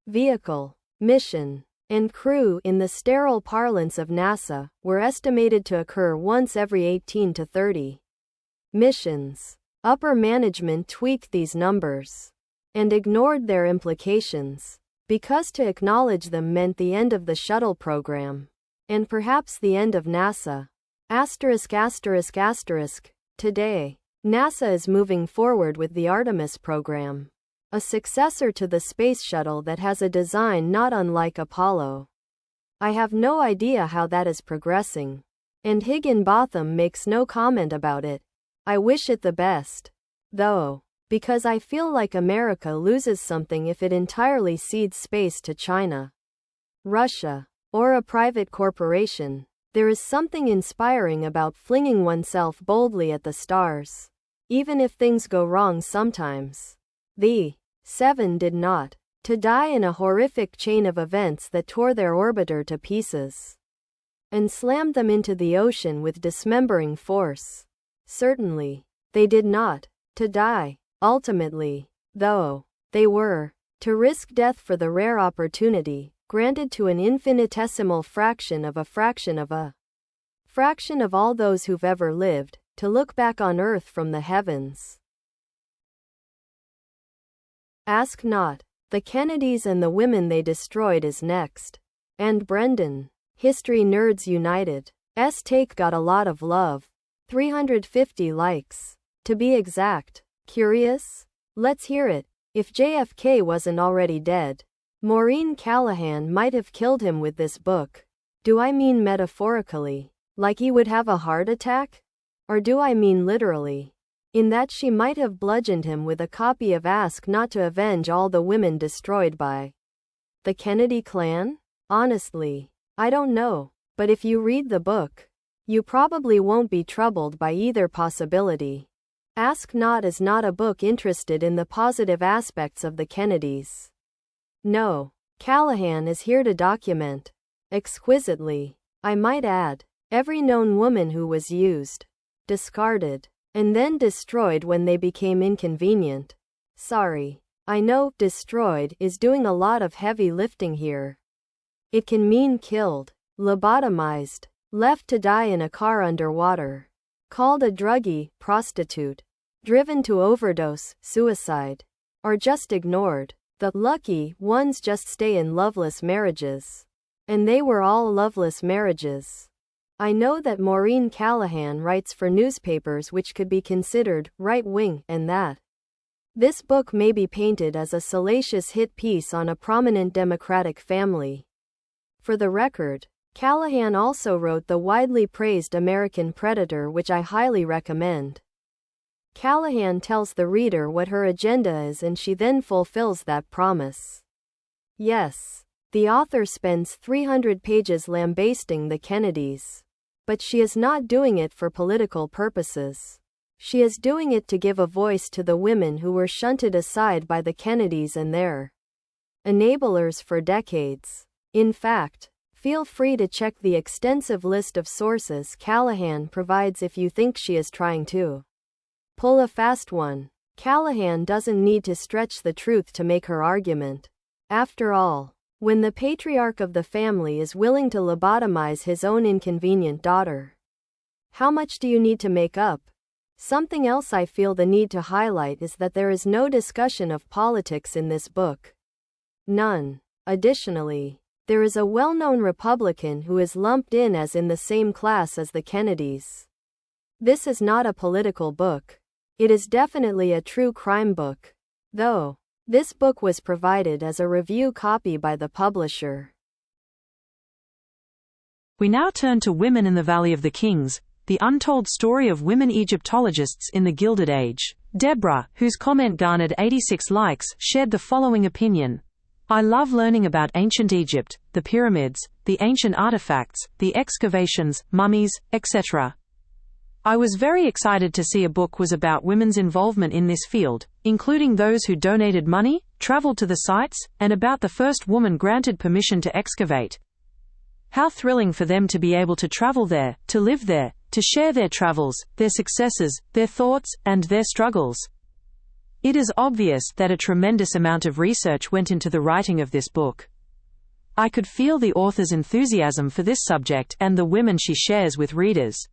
vehicle, mission, and crew, in the sterile parlance of NASA, were estimated to occur once every 18 to 30 missions. Upper management tweaked these numbers and ignored their implications, because to acknowledge them meant the end of the shuttle program, and perhaps the end of NASA. Today, NASA is moving forward with the Artemis program, a successor to the space shuttle that has a design not unlike Apollo. I have no idea how that is progressing, and Higginbotham makes no comment about it. I wish it the best, though, because I feel like America loses something if it entirely cedes space to China, Russia, or a private corporation. There is something inspiring about flinging oneself boldly at the stars, even if things go wrong sometimes. The 7 did not, to die in a horrific chain of events that tore their orbiter to pieces and slammed them into the ocean with dismembering force. Certainly, they did not, to die. Ultimately, though, they were, to risk death for the rare opportunity, granted to an infinitesimal fraction of all those who've ever lived, to look back on Earth from the heavens. Ask not. The Kennedys and the women they destroyed is next. And Brendan, History Nerds United, S take got a lot of love. 350 likes. To be exact. Curious? Let's hear it. If JFK wasn't already dead, Maureen Callahan might have killed him with this book. Do I mean metaphorically, like he would have a heart attack? Or do I mean literally, in that she might have bludgeoned him with a copy of Ask Not to avenge all the women destroyed by the Kennedy clan? Honestly, I don't know, but if you read the book, you probably won't be troubled by either possibility. Ask Not is not a book interested in the positive aspects of the Kennedys. No, Callahan is here to document, exquisitely, I might add, every known woman who was used, discarded, and then destroyed when they became inconvenient. Sorry, I know destroyed is doing a lot of heavy lifting here. It can mean killed, lobotomized, left to die in a car underwater, called a druggie, prostitute, driven to overdose, suicide, or just ignored. The lucky ones just stay in loveless marriages. And they were all loveless marriages. I know that Maureen Callahan writes for newspapers which could be considered right-wing, and that this book may be painted as a salacious hit piece on a prominent Democratic family. For the record, Callahan also wrote the widely praised American Predator, which I highly recommend. Callahan tells the reader what her agenda is, and she then fulfills that promise. Yes, the author spends 300 pages lambasting the Kennedys. But she is not doing it for political purposes. She is doing it to give a voice to the women who were shunted aside by the Kennedys and their enablers for decades. In fact, feel free to check the extensive list of sources Callahan provides if you think she is trying to pull a fast one. Callahan doesn't need to stretch the truth to make her argument. After all, when the patriarch of the family is willing to lobotomize his own inconvenient daughter, how much do you need to make up? Something else I feel the need to highlight is that there is no discussion of politics in this book. None. Additionally, there is a well-known Republican who is lumped in as in the same class as the Kennedys. This is not a political book. It is definitely a true crime book. Though, this book was provided as a review copy by the publisher. We now turn to Women in the Valley of the Kings, the untold story of women Egyptologists in the Gilded Age. Deborah, whose comment garnered 86 likes, shared the following opinion. I love learning about ancient Egypt, the pyramids, the ancient artifacts, the excavations, mummies, etc. I was very excited to see a book was about women's involvement in this field, including those who donated money, traveled to the sites, and about the first woman granted permission to excavate. How thrilling for them to be able to travel there, to live there, to share their travels, their successes, their thoughts, and their struggles. It is obvious that a tremendous amount of research went into the writing of this book. I could feel the author's enthusiasm for this subject and the women she shares with readers.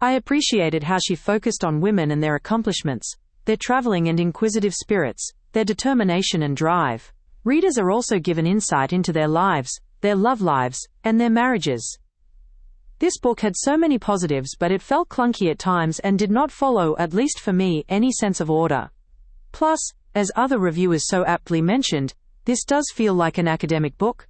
I appreciated how she focused on women and their accomplishments, their traveling and inquisitive spirits, their determination and drive. Readers are also given insight into their lives, their love lives, and their marriages. This book had so many positives, but it felt clunky at times and did not follow, at least for me, any sense of order. Plus, as other reviewers so aptly mentioned, this does feel like an academic book.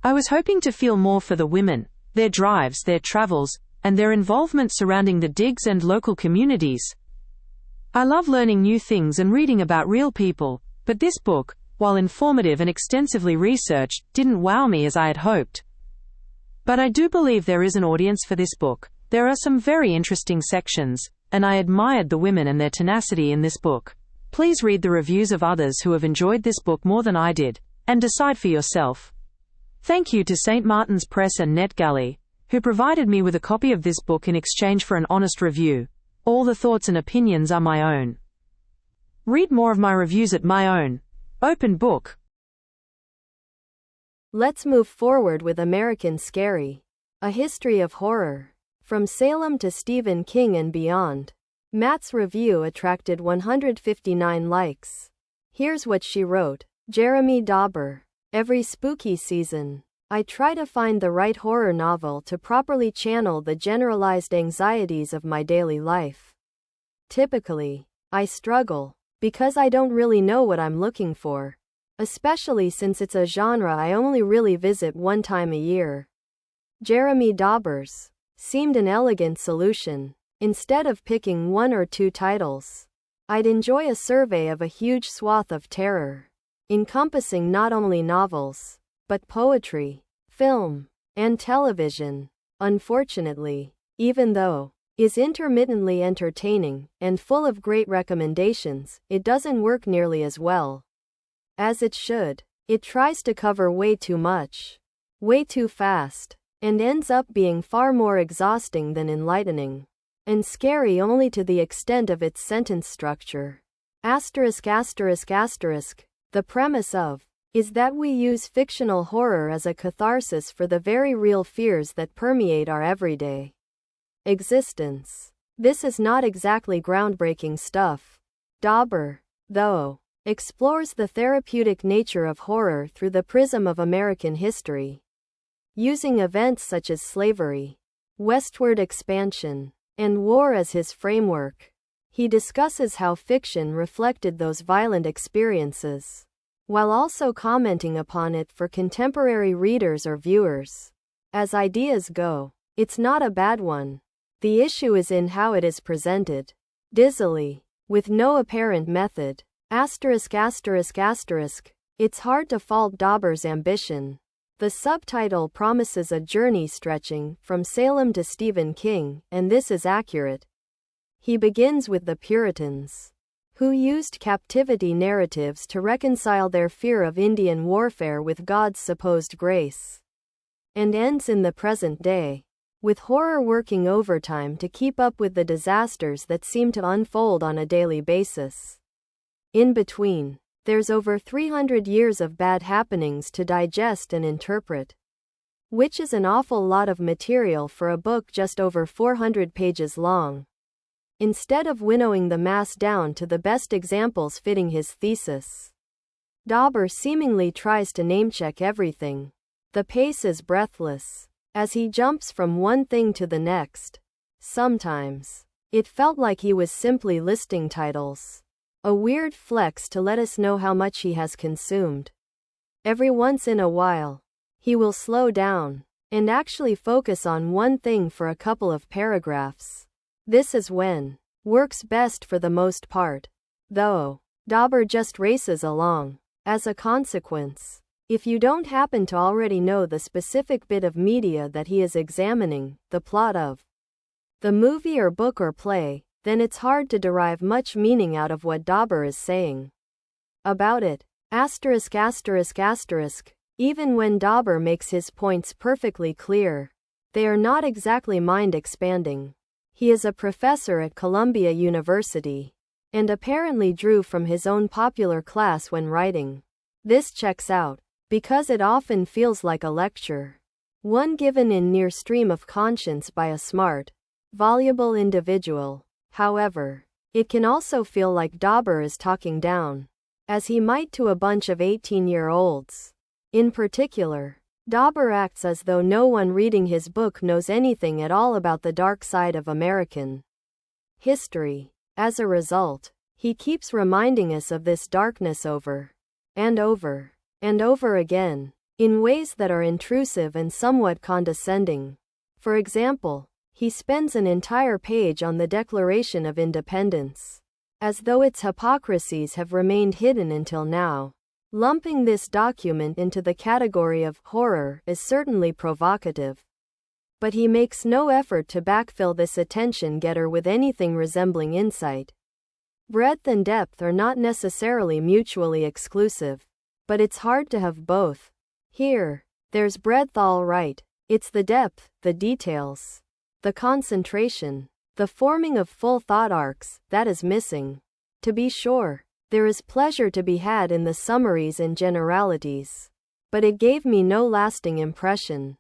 I was hoping to feel more for the women, their drives, their travels, and their involvement surrounding the digs and local communities. I love learning new things and reading about real people, but this book, while informative and extensively researched, didn't wow me as I had hoped. But I do believe there is an audience for this book. There are some very interesting sections, and I admired the women and their tenacity in this book. Please read the reviews of others who have enjoyed this book more than I did, and decide for yourself. Thank you to St. Martin's Press and NetGalley, who provided me with a copy of this book in exchange for an honest review. All the thoughts and opinions are my own. Read more of my reviews at my own Open Book. Let's move forward with American Scary. A History of Horror. From Salem to Stephen King and beyond. Matt's review attracted 159 likes. Here's what she wrote. Jeremy Dauber. Every spooky season, I try to find the right horror novel to properly channel the generalized anxieties of my daily life. Typically, I struggle, because I don't really know what I'm looking for, especially since it's a genre I only really visit one time a year. Jeremy Dauber's seemed an elegant solution. Instead of picking one or two titles, I'd enjoy a survey of a huge swath of terror, encompassing not only novels, but poetry, film, and television. Unfortunately, even though is intermittently entertaining and full of great recommendations, it doesn't work nearly as well as it should. It tries to cover way too much, way too fast, and ends up being far more exhausting than enlightening, and scary only to the extent of its sentence structure. The premise of is that we use fictional horror as a catharsis for the very real fears that permeate our everyday existence. This is not exactly groundbreaking stuff. Dauber, though, explores the therapeutic nature of horror through the prism of American history, using events such as slavery, westward expansion, and war as his framework. He discusses how fiction reflected those violent experiences, while also commenting upon it for contemporary readers or viewers. As ideas go, it's not a bad one. The issue is in how it is presented. Dizzily, with no apparent method. It's hard to fault Dauber's ambition. The subtitle promises a journey stretching from Salem to Stephen King, and this is accurate. He begins with the Puritans, who used captivity narratives to reconcile their fear of Indian warfare with God's supposed grace, and ends in the present day, with horror working overtime to keep up with the disasters that seem to unfold on a daily basis. In between, there's over 300 years of bad happenings to digest and interpret, which is an awful lot of material for a book just over 400 pages long. Instead of winnowing the mass down to the best examples fitting his thesis, Dauber seemingly tries to namecheck everything. The pace is breathless, as he jumps from one thing to the next. Sometimes, it felt like he was simply listing titles. A weird flex to let us know how much he has consumed. Every once in a while, he will slow down and actually focus on one thing for a couple of paragraphs. This is when works best for the most part. Though, Dauber just races along. As a consequence, if you don't happen to already know the specific bit of media that he is examining, the plot of the movie or book or play, then it's hard to derive much meaning out of what Dauber is saying about it. Even when Dauber makes his points perfectly clear, they are not exactly mind-expanding. He is a professor at Columbia University, and apparently drew from his own popular class when writing. This checks out, because it often feels like a lecture, one given in near stream of conscience by a smart, voluble individual. However, it can also feel like Dauber is talking down, as he might to a bunch of 18-year-olds. In particular, Dauber acts as though no one reading his book knows anything at all about the dark side of American history. As a result, he keeps reminding us of this darkness over and over and over again, in ways that are intrusive and somewhat condescending. For example, he spends an entire page on the Declaration of Independence, as though its hypocrisies have remained hidden until now. Lumping this document into the category of horror is certainly provocative, but he makes no effort to backfill this attention-getter with anything resembling insight. Breadth and depth are not necessarily mutually exclusive, but it's hard to have both. Here, there's breadth all right. It's the depth, the details, the concentration, the forming of full thought arcs, that is missing. To be sure, there is pleasure to be had in the summaries and generalities, but it gave me no lasting impression.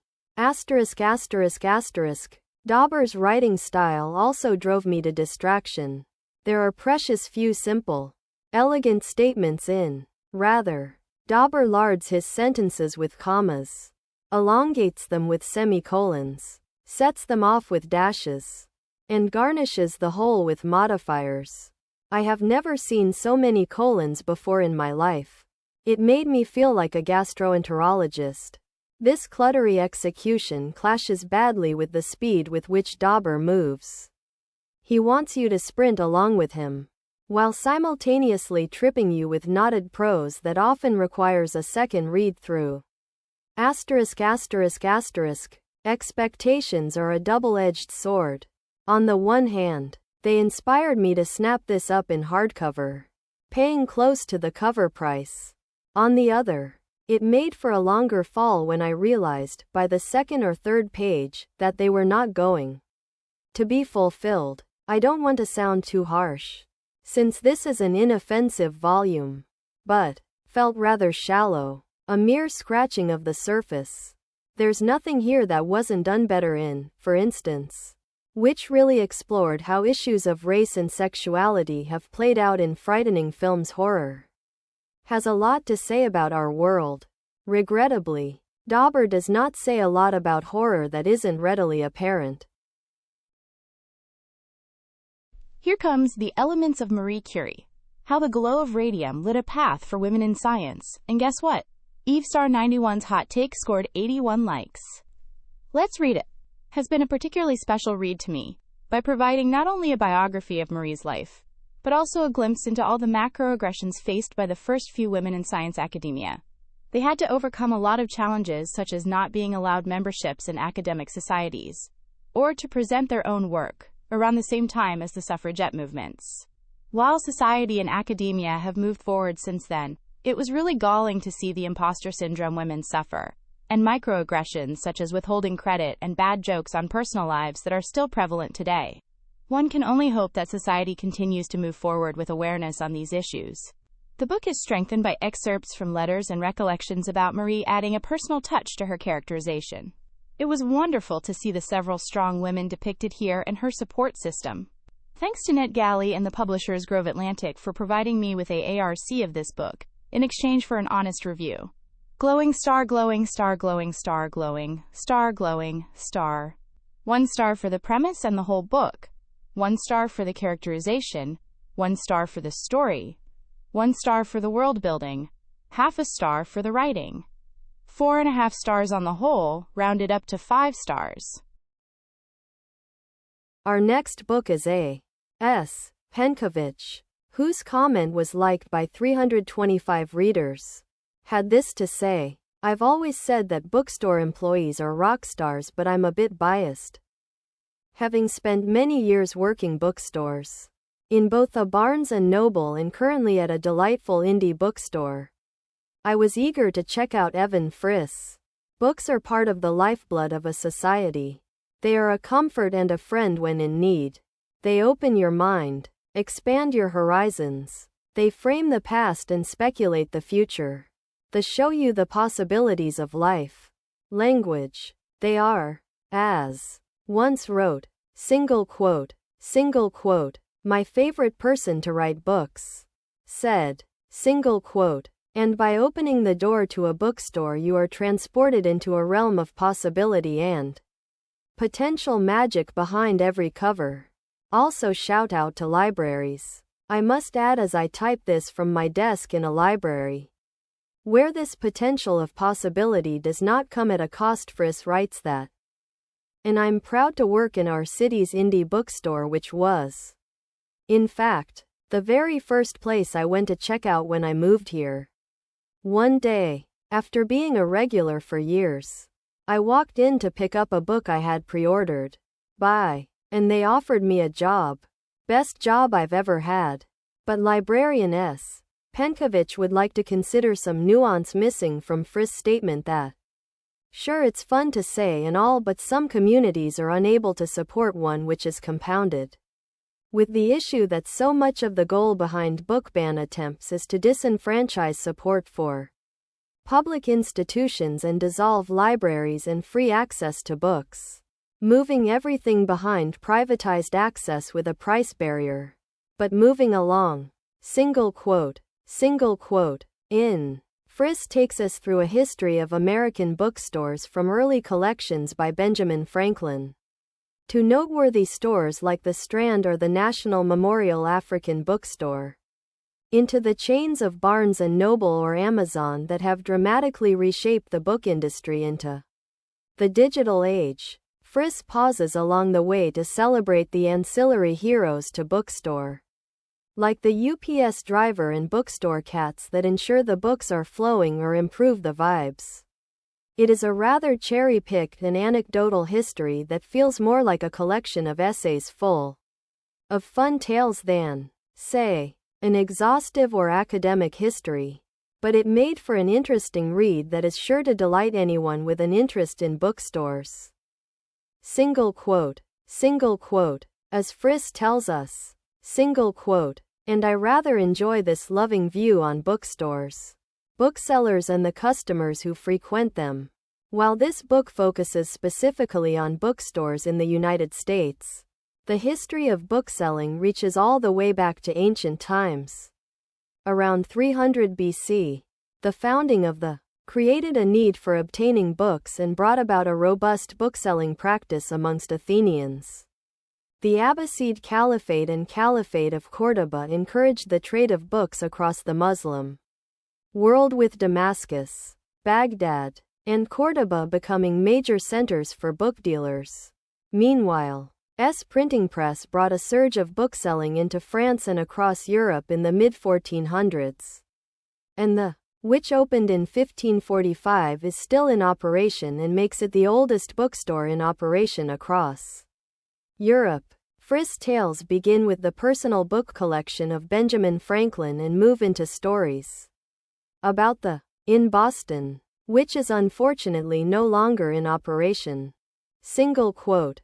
Dauber's writing style also drove me to distraction. There are precious few simple, elegant statements in. Rather, Dauber lards his sentences with commas, elongates them with semicolons, sets them off with dashes, and garnishes the whole with modifiers. I have never seen so many colons before in my life. It made me feel like a gastroenterologist. This cluttery execution clashes badly with the speed with which Dauber moves. He wants you to sprint along with him, while simultaneously tripping you with knotted prose that often requires a second read-through. Expectations are a double-edged sword. On the one hand, they inspired me to snap this up in hardcover, paying close to the cover price. On the other, it made for a longer fall when I realized, by the second or third page, that they were not going to be fulfilled. I don't want to sound too harsh, since this is an inoffensive volume, but felt rather shallow, a mere scratching of the surface. There's nothing here that wasn't done better in, for instance, which really explored how issues of race and sexuality have played out in frightening films. Horror has a lot to say about our world. Regrettably, Dauber does not say a lot about horror that isn't readily apparent. Here comes The Elements of Marie Curie. How the glow of radium lit a path for women in science. And guess what? EveStar91's hot take scored 81 likes. Let's Read It has been a particularly special read to me, by providing not only a biography of Marie's life, but also a glimpse into all the macroaggressions faced by the first few women in science academia. They had to overcome a lot of challenges, such as not being allowed memberships in academic societies, or to present their own work, around the same time as the suffragette movements. While society and academia have moved forward since then, it was really galling to see the imposter syndrome women suffer, and microaggressions such as withholding credit and bad jokes on personal lives that are still prevalent today. One can only hope that society continues to move forward with awareness on these issues. The book is strengthened by excerpts from letters and recollections about Marie, adding a personal touch to her characterization. It was wonderful to see the several strong women depicted here and her support system. Thanks to NetGalley and the publishers Grove Atlantic for providing me with a ARC of this book, in exchange for an honest review. Glowing star, glowing star, glowing star, glowing star, glowing star. 1 star for the premise and the whole book. 1 star for the characterization. 1 star for the story. 1 star for the world building. Half a star for the writing. 4.5 stars on the whole, rounded up to 5 stars. Our next book is A.S. Penkovich, whose comment was liked by 325 readers. Had this to say: I've always said that bookstore employees are rock stars, but I'm a bit biased. Having spent many years working bookstores, in both a Barnes & Noble and currently at a delightful indie bookstore, I was eager to check out Evan Friss. Books are part of the lifeblood of a society. They are a comfort and a friend when in need. They open your mind, expand your horizons. They frame the past and speculate the future. They show you the possibilities of life. Language. They are, as once wrote, single quote, my favorite person to write books said, single quote, and by opening the door to a bookstore you are transported into a realm of possibility and potential magic behind every cover. Also shout out to libraries. I must add, as I type this from my desk in a library, where this potential of possibility does not come at a cost. Friss writes that. And I'm proud to work in our city's indie bookstore, which was, in fact, the very first place I went to check out when I moved here. One day, after being a regular for years, I walked in to pick up a book I had pre-ordered. And they offered me a job. Best job I've ever had. But librarian S. Penkovich would like to consider some nuance missing from Friss' statement that, sure, it's fun to say and all, but some communities are unable to support one, which is compounded with the issue that so much of the goal behind book ban attempts is to disenfranchise support for public institutions and dissolve libraries and free access to books, moving everything behind privatized access with a price barrier. But moving along, single quote, in. Friss takes us through a history of American bookstores from early collections by Benjamin Franklin to noteworthy stores like the Strand or the National Memorial African Bookstore, into the chains of Barnes & Noble or Amazon that have dramatically reshaped the book industry into the digital age. Friss pauses along the way to celebrate the ancillary heroes to bookstore. Like the UPS driver and bookstore cats that ensure the books are flowing or improve the vibes. It is a rather cherry-picked and anecdotal history that feels more like a collection of essays full of fun tales than, say, an exhaustive or academic history. But it made for an interesting read that is sure to delight anyone with an interest in bookstores. Single quote, as Friss tells us. Single quote, and I rather enjoy this loving view on bookstores, booksellers and the customers who frequent them. While this book focuses specifically on bookstores in the United States, the history of bookselling reaches all the way back to ancient times. Around 300 BC, the founding of the created a need for obtaining books and brought about a robust bookselling practice amongst Athenians. The Abbasid Caliphate and Caliphate of Córdoba encouraged the trade of books across the Muslim world, with Damascus, Baghdad, and Córdoba becoming major centers for book dealers. Meanwhile, printing press brought a surge of bookselling into France and across Europe in the mid-1400s. And the which opened in 1545 is still in operation and makes it the oldest bookstore in operation across Europe. Friss' tales begin with the personal book collection of Benjamin Franklin and move into stories about the in Boston, which is unfortunately no longer in operation. Single quote,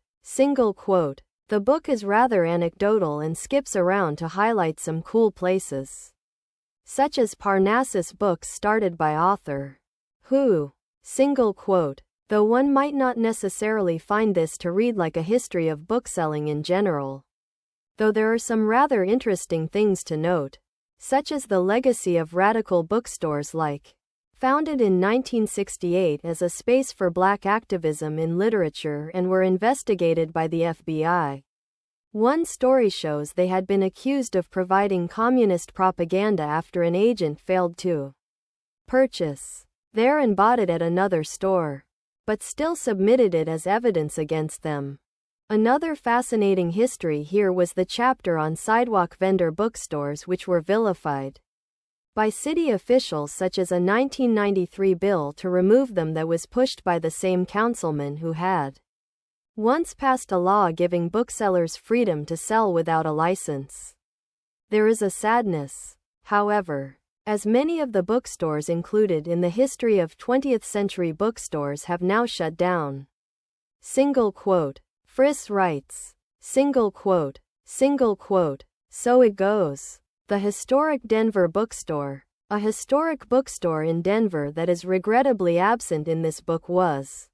the book is rather anecdotal and skips around to highlight some cool places, such as Parnassus books started by author who, single quote, though one might not necessarily find this to read like a history of bookselling in general. Though there are some rather interesting things to note, such as the legacy of radical bookstores like, founded in 1968 as a space for black activism in literature and were investigated by the FBI. One story shows they had been accused of providing communist propaganda after an agent failed to purchase there and bought it at another store, but still submitted it as evidence against them. Another fascinating history here was the chapter on sidewalk vendor bookstores, which were vilified by city officials, such as a 1993 bill to remove them that was pushed by the same councilman who had once passed a law giving booksellers freedom to sell without a license. There is a sadness, however, as many of the bookstores included in the history of 20th century bookstores have now shut down. Single quote, Friss writes, single quote, so it goes. The historic Denver bookstore, a historic bookstore in Denver that is regrettably absent in this book, was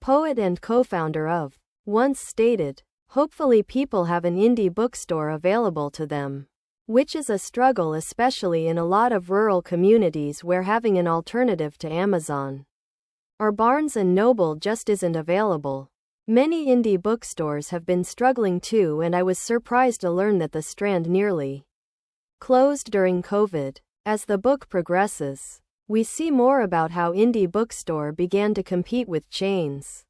poet and co-founder of, once stated, hopefully people have an indie bookstore available to them. Which is a struggle, especially in a lot of rural communities where having an alternative to Amazon or Barnes & Noble just isn't available. Many indie bookstores have been struggling too, and I was surprised to learn that the Strand nearly closed during COVID. As the book progresses, we see more about how indie bookstore began to compete with chains.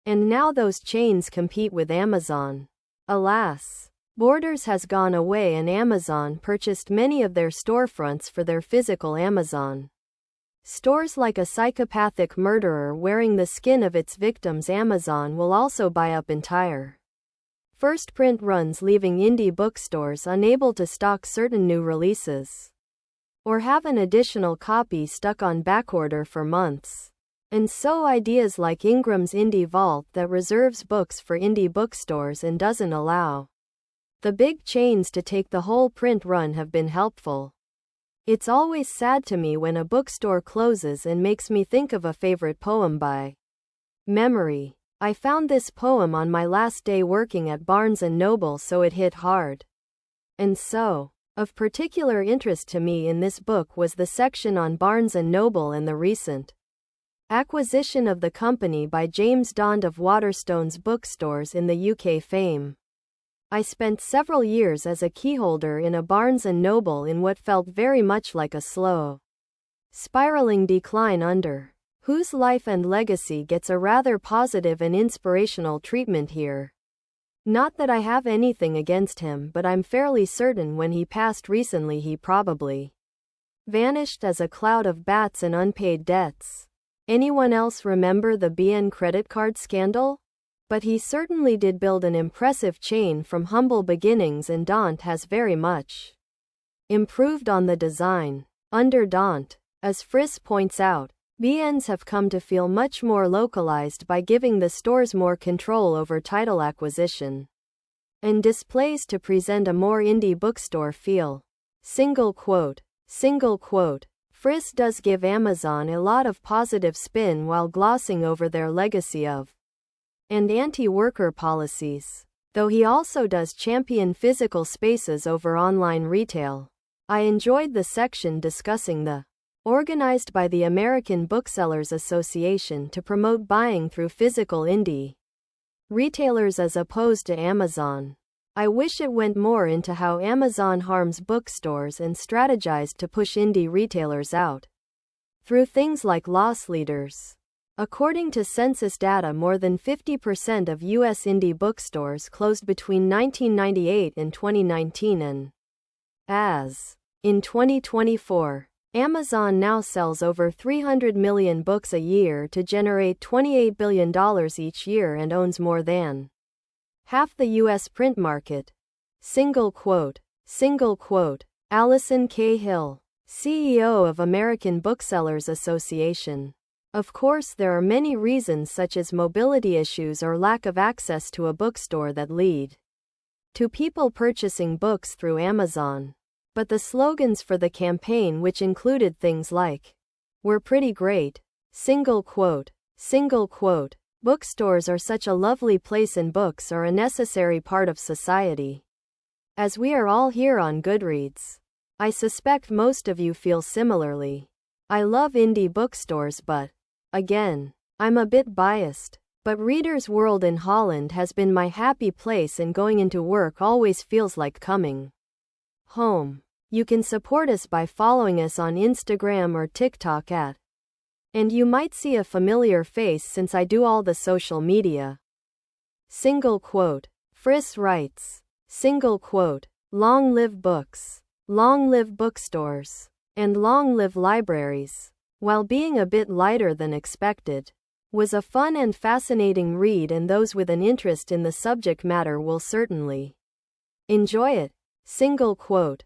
And now those chains compete with Amazon. Alas, Borders has gone away and Amazon purchased many of their storefronts for their physical Amazon stores. Like a psychopathic murderer wearing the skin of its victims, Amazon will also buy up entire first print runs, leaving indie bookstores unable to stock certain new releases or have an additional copy stuck on backorder for months. And so ideas like Ingram's Indie Vault that reserves books for indie bookstores and doesn't allow the big chains to take the whole print run have been helpful. It's always sad to me when a bookstore closes and makes me think of a favorite poem by memory. I found this poem on my last day working at Barnes & Noble, so it hit hard. And so, of particular interest to me in this book was the section on Barnes & Noble and the recent acquisition of the company by James Dond of Waterstones Bookstores in the UK fame. I spent several years as a keyholder in a Barnes & Noble in what felt very much like a slow, spiraling decline under whose life and legacy gets a rather positive and inspirational treatment here. Not that I have anything against him, but I'm fairly certain when he passed recently he probably vanished as a cloud of bats and unpaid debts. Anyone else remember the BN credit card scandal? But he certainly did build an impressive chain from humble beginnings, and Daunt has very much improved on the design. Under Daunt, as Friss points out, BNs have come to feel much more localized by giving the stores more control over title acquisition and displays to present a more indie bookstore feel. Single quote. Friss does give Amazon a lot of positive spin while glossing over their legacy of and anti-worker policies, though he also does champion physical spaces over online retail. I enjoyed the section discussing the organized by the American Booksellers Association to promote buying through physical indie retailers as opposed to Amazon. I wish it went more into how Amazon harms bookstores and strategized to push indie retailers out through things like loss leaders. According to census data, more than 50% of U.S. indie bookstores closed between 1998 and 2019, and as in 2024, Amazon now sells over 300 million books a year to generate $28 billion each year and owns more than half the U.S. print market. Single quote. Allison K. Hill, CEO of American Booksellers Association. Of course, there are many reasons such as mobility issues or lack of access to a bookstore that lead to people purchasing books through Amazon. But the slogans for the campaign, which included things like, "We're pretty great," single quote, "Bookstores are such a lovely place and books are a necessary part of society. As we are all here on Goodreads, I suspect most of you feel similarly. I love indie bookstores, but, again, I'm a bit biased. But Reader's World in Holland has been my happy place, and going into work always feels like coming home. You can support us by following us on Instagram or TikTok at, and you might see a familiar face since I do all the social media." Single quote. Friss writes, single quote, "Long live books, long live bookstores, and long live libraries." While being a bit lighter than expected, was a fun and fascinating read, and those with an interest in the subject matter will certainly enjoy it. Single quote.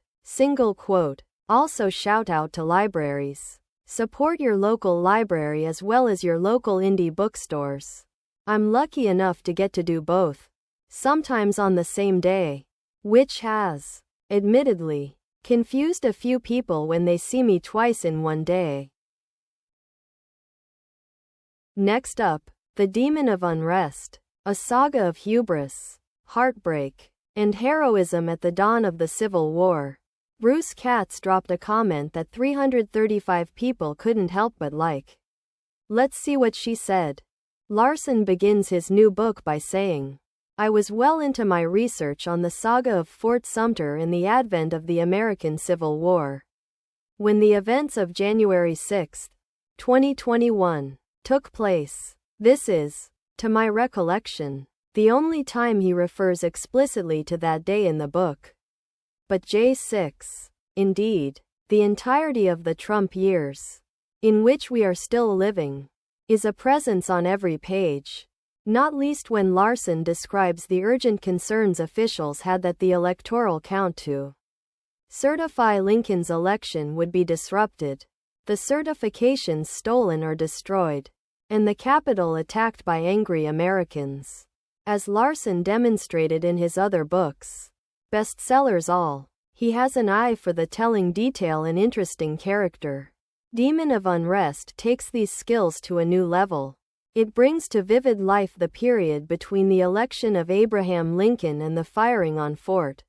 Also, shout out to libraries. Support your local library as well as your local indie bookstores. I'm lucky enough to get to do both, sometimes on the same day, which has, admittedly, confused a few people when they see me twice in one day. Next up, The Demon of Unrest, a saga of hubris, heartbreak, and heroism at the dawn of the Civil War. Bruce Katz dropped a comment that 335 people couldn't help but like. Let's see what she said. Larson begins his new book by saying, "I was well into my research on the saga of Fort Sumter and the advent of the American Civil War. When the events of January 6, 2021, took place. This is, to my recollection, the only time he refers explicitly to that day in the book. But J6, indeed, the entirety of the Trump years, in which we are still living, is a presence on every page, not least when Larson describes the urgent concerns officials had that the electoral count to certify Lincoln's election would be disrupted, the certifications stolen or destroyed, and the Capitol attacked by angry Americans. As Larson demonstrated in his other books, bestsellers all, he has an eye for the telling detail and interesting character. Demon of Unrest takes these skills to a new level. It brings to vivid life the period between the election of Abraham Lincoln and the firing on Fort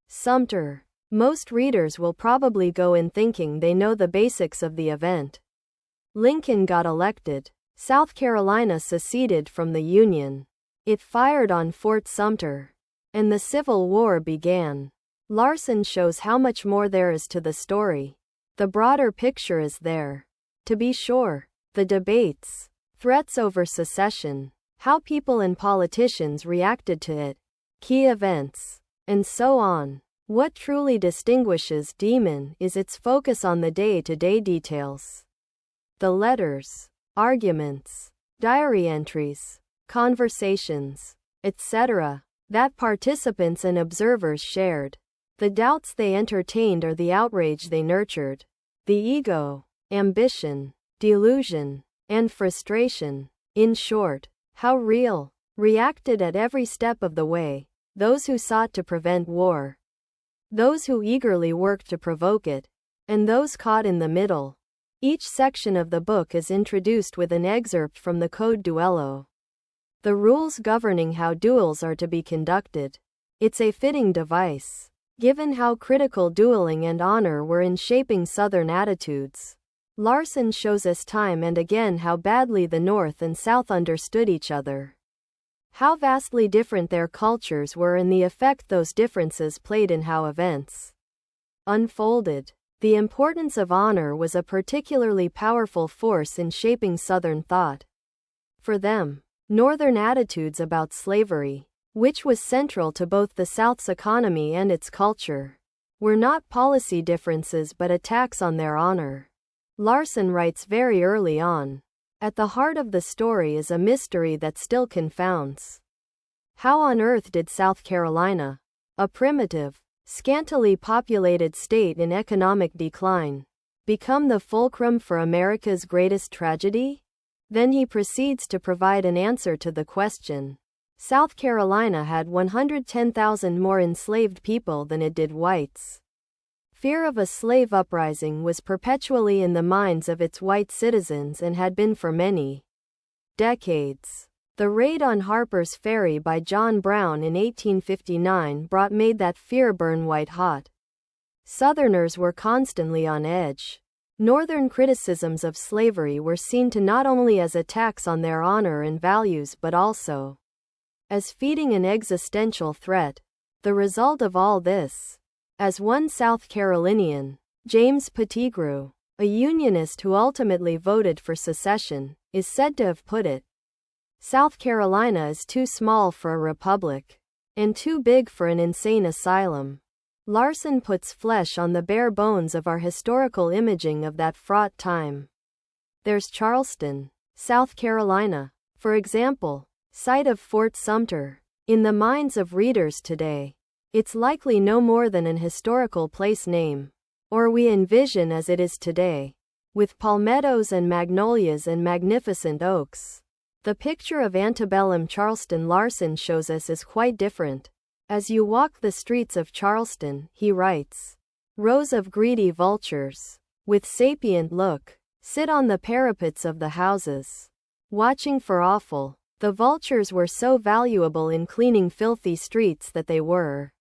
Sumter. Most readers will probably go in thinking they know the basics of the event. Lincoln got elected. South Carolina seceded from the Union. It fired on Fort Sumter, and the Civil War began. Larson shows how much more there is to the story. The broader picture is there, to be sure, the debates, threats over secession, how people and politicians reacted to it, key events, and so on. What truly distinguishes Demon is its focus on the day-to-day details. The letters, arguments, diary entries, conversations, etc., that participants and observers shared, the doubts they entertained or the outrage they nurtured, the ego, ambition, delusion, and frustration. In short, how real, reacted at every step of the way, those who sought to prevent war, those who eagerly worked to provoke it, and those caught in the middle. Each section of the book is introduced with an excerpt from the Code Duello, the rules governing how duels are to be conducted. It's a fitting device, given how critical dueling and honor were in shaping Southern attitudes. Larson shows us time and again how badly the North and South understood each other, how vastly different their cultures were and the effect those differences played in how events unfolded. The importance of honor was a particularly powerful force in shaping Southern thought. For them, Northern attitudes about slavery, which was central to both the South's economy and its culture, were not policy differences but attacks on their honor. Larson writes very early on, at the heart of the story is a mystery that still confounds. How on earth did South Carolina, a primitive, scantily populated state in economic decline, become the fulcrum for America's greatest tragedy? Then he proceeds to provide an answer to the question. South Carolina had 110,000 more enslaved people than it did whites. Fear of a slave uprising was perpetually in the minds of its white citizens and had been for many decades. The raid on Harper's Ferry by John Brown in 1859 made that fear burn white hot. Southerners were constantly on edge. Northern criticisms of slavery were seen to not only as attacks on their honor and values but also as feeding an existential threat. The result of all this, as one South Carolinian, James Pettigrew, a Unionist who ultimately voted for secession, is said to have put it, South Carolina is too small for a republic, and too big for an insane asylum. Larson puts flesh on the bare bones of our historical imaging of that fraught time. There's Charleston, South Carolina, for example, site of Fort Sumter. In the minds of readers today, it's likely no more than an historical place name, or we envision as it is today, with palmettos and magnolias and magnificent oaks. The picture of antebellum Charleston Larson shows us is quite different. As you walk the streets of Charleston, he writes, rows of greedy vultures, with sapient look, sit on the parapets of the houses, watching for offal. The vultures were so valuable in cleaning filthy streets that they were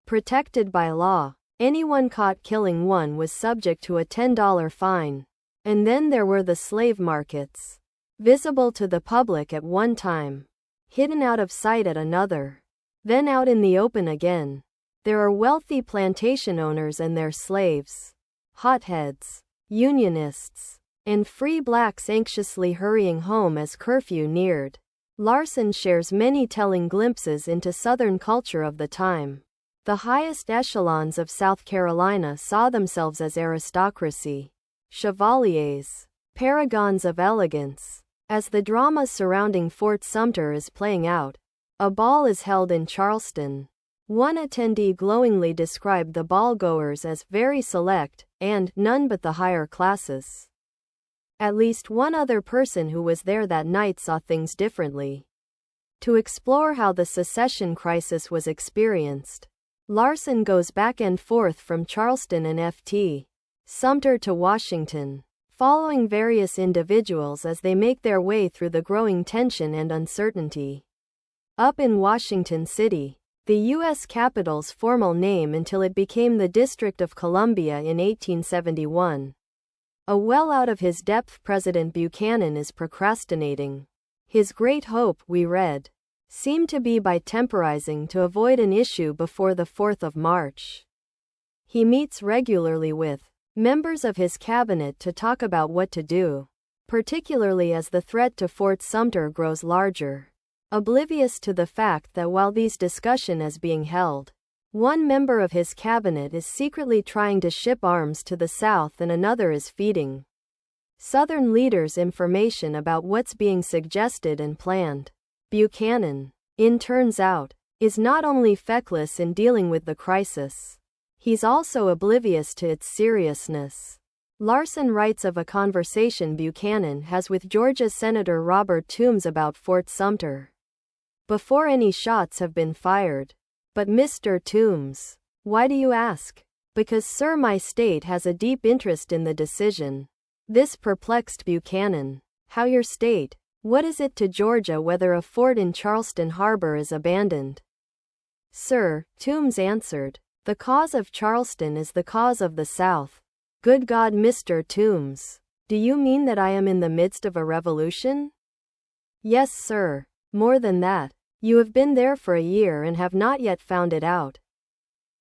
protected by law. Anyone caught killing one was subject to a $10 fine. And then there were the slave markets, visible to the public at one time, hidden out of sight at another, then out in the open again. There are wealthy plantation owners and their slaves, hotheads, unionists, and free blacks anxiously hurrying home as curfew neared. Larson shares many telling glimpses into Southern culture of the time. The highest echelons of South Carolina saw themselves as aristocracy, chevaliers, paragons of elegance. As the drama surrounding Fort Sumter is playing out, a ball is held in Charleston. One attendee glowingly described the ball-goers as very select, and none but the higher classes. At least one other person who was there that night saw things differently. To explore how the secession crisis was experienced, Larson goes back and forth from Charleston and Ft. Sumter to Washington, following various individuals as they make their way through the growing tension and uncertainty. Up in Washington City, the U.S. Capitol's formal name until it became the District of Columbia in 1871. A well out of his depth President Buchanan is procrastinating. His great hope, we read, seemed to be by temporizing to avoid an issue before the 4th of March. He meets regularly with members of his cabinet to talk about what to do. particularly as the threat to Fort Sumter grows larger. Oblivious to the fact that while these discussions is being held, one member of his cabinet is secretly trying to ship arms to the South and another is feeding Southern leaders information about what's being suggested and planned. Buchanan, turns out, is not only feckless in dealing with the crisis, he's also oblivious to its seriousness. Larson writes of a conversation Buchanan has with Georgia Senator Robert Toombs about Fort Sumter before any shots have been fired. But Mr. Toombs, why do you ask? Because, sir, my state has a deep interest in the decision. This perplexed Buchanan. How your state? What is it to Georgia whether a fort in Charleston Harbor is abandoned? Sir, Toombs answered, the cause of Charleston is the cause of the South. Good God, Mr. Toombs, do you mean that I am in the midst of a revolution? Yes, sir. More than that. You have been there for a year and have not yet found it out.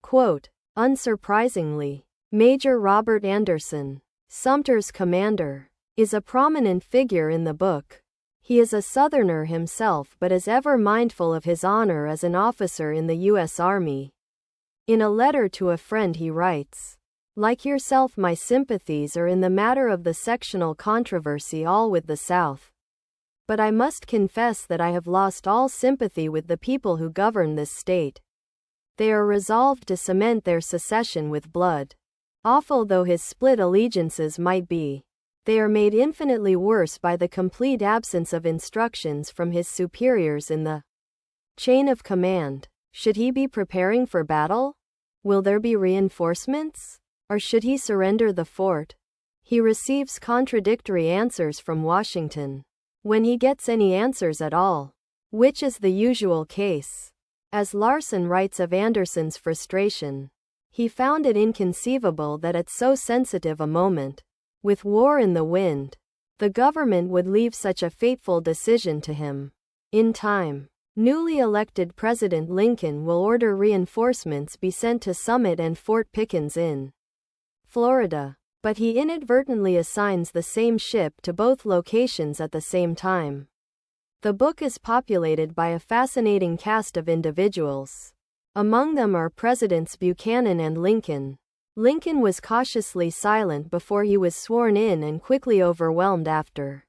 Quote, unsurprisingly, Major Robert Anderson, Sumter's commander, is a prominent figure in the book. He is a Southerner himself but is ever mindful of his honor as an officer in the U.S. Army. In a letter to a friend he writes, like yourself, my sympathies are in the matter of the sectional controversy all with the South. But I must confess that I have lost all sympathy with the people who govern this state. They are resolved to cement their secession with blood. Awful though his split allegiances might be, they are made infinitely worse by the complete absence of instructions from his superiors in the chain of command. Should he be preparing for battle? Will there be reinforcements? Or should he surrender the fort? He receives contradictory answers from Washington, when he gets any answers at all, which is the usual case. As Larson writes of Anderson's frustration, he found it inconceivable that at so sensitive a moment, with war in the wind, the government would leave such a fateful decision to him. In time, newly elected President Lincoln will order reinforcements be sent to Summit and Fort Pickens in Florida. But he inadvertently assigns the same ship to both locations at the same time. The book is populated by a fascinating cast of individuals. Among them are Presidents Buchanan and Lincoln. Lincoln was cautiously silent before he was sworn in and quickly overwhelmed after.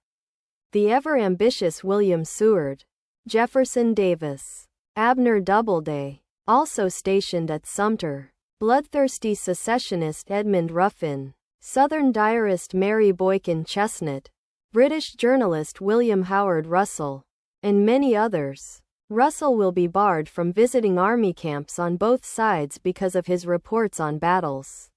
The ever-ambitious William Seward, Jefferson Davis, Abner Doubleday, also stationed at Sumter, bloodthirsty secessionist Edmund Ruffin, Southern diarist Mary Boykin Chestnut, British journalist William Howard Russell, and many others. Russell will be barred from visiting army camps on both sides because of his reports on battles.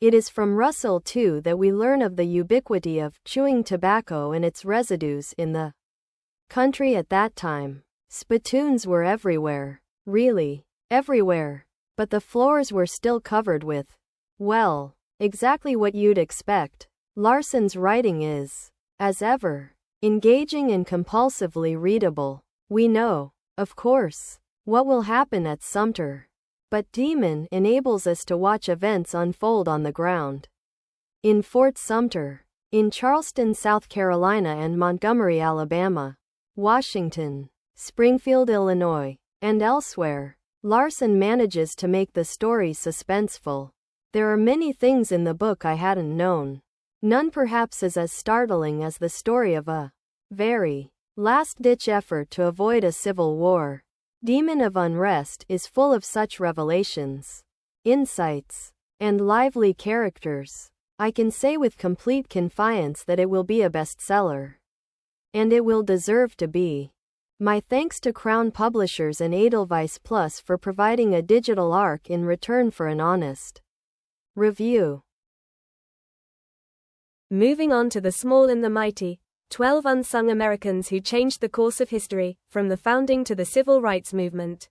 It is from Russell, too, that we learn of the ubiquity of chewing tobacco and its residues in the country at that time. Spittoons were everywhere, really, everywhere, but the floors were still covered with, well, exactly what you'd expect. Larson's writing is, as ever, engaging and compulsively readable. We know, of course, what will happen at Sumter, but Demon enables us to watch events unfold on the ground. In Fort Sumter, in Charleston, South Carolina, and Montgomery, Alabama, Washington, Springfield, Illinois, and elsewhere, Larson manages to make the story suspenseful. There are many things in the book I hadn't known. None perhaps is as startling as the story of a very last-ditch effort to avoid a civil war. Demon of Unrest is full of such revelations, insights, and lively characters. I can say with complete confiance that it will be a bestseller. And it will deserve to be. My thanks to Crown Publishers and Edelweiss Plus for providing a digital ARC in return for an honest review. Moving on to The Small and the Mighty, 12 Unsung Americans Who Changed the Course of History, from the Founding to the Civil Rights Movement.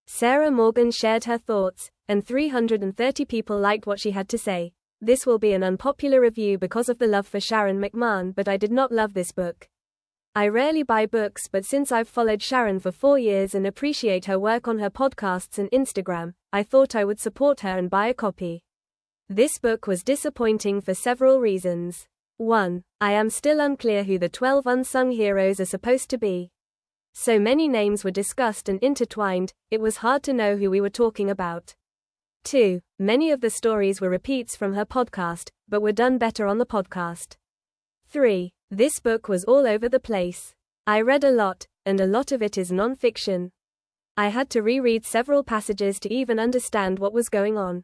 Sarah Morgan shared her thoughts, and 330 people liked what she had to say. This will be an unpopular review because of the love for Sharon McMahon, but I did not love this book. I rarely buy books, but since I've followed Sharon for 4 years and appreciate her work on her podcasts and Instagram, I thought I would support her and buy a copy. This book was disappointing for several reasons. 1. I am still unclear who the 12 unsung heroes are supposed to be. So many names were discussed and intertwined, it was hard to know who we were talking about. 2. Many of the stories were repeats from her podcast, but were done better on the podcast. 3. This book was all over the place. I read a lot, and a lot of it is non-fiction. I had to reread several passages to even understand what was going on.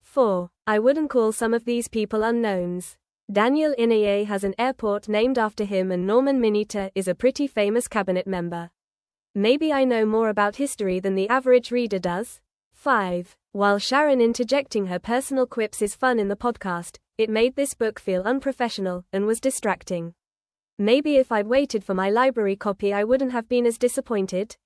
4. I wouldn't call some of these people unknowns. Daniel Inouye has an airport named after him, and Norman Mineta is a pretty famous cabinet member. Maybe I know more about history than the average reader does. 5. While Sharon interjecting her personal quips is fun in the podcast, it made this book feel unprofessional and was distracting. Maybe if I'd waited for my library copy I wouldn't have been as disappointed.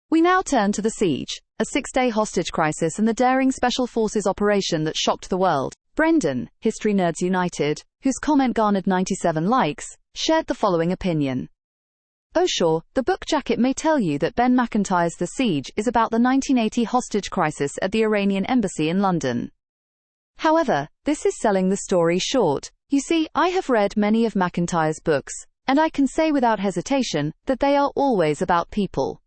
We now turn to The Siege, a 6-day hostage crisis and the daring special forces operation that shocked the world. Brendan, History Nerds United, whose comment garnered 97 likes, shared the following opinion. Oh sure, the book jacket may tell you that Ben McIntyre's The Siege is about the 1980 hostage crisis at the Iranian embassy in London. However, this is selling the story short. You see, I have read many of McIntyre's books, and I can say without hesitation that they are always about people.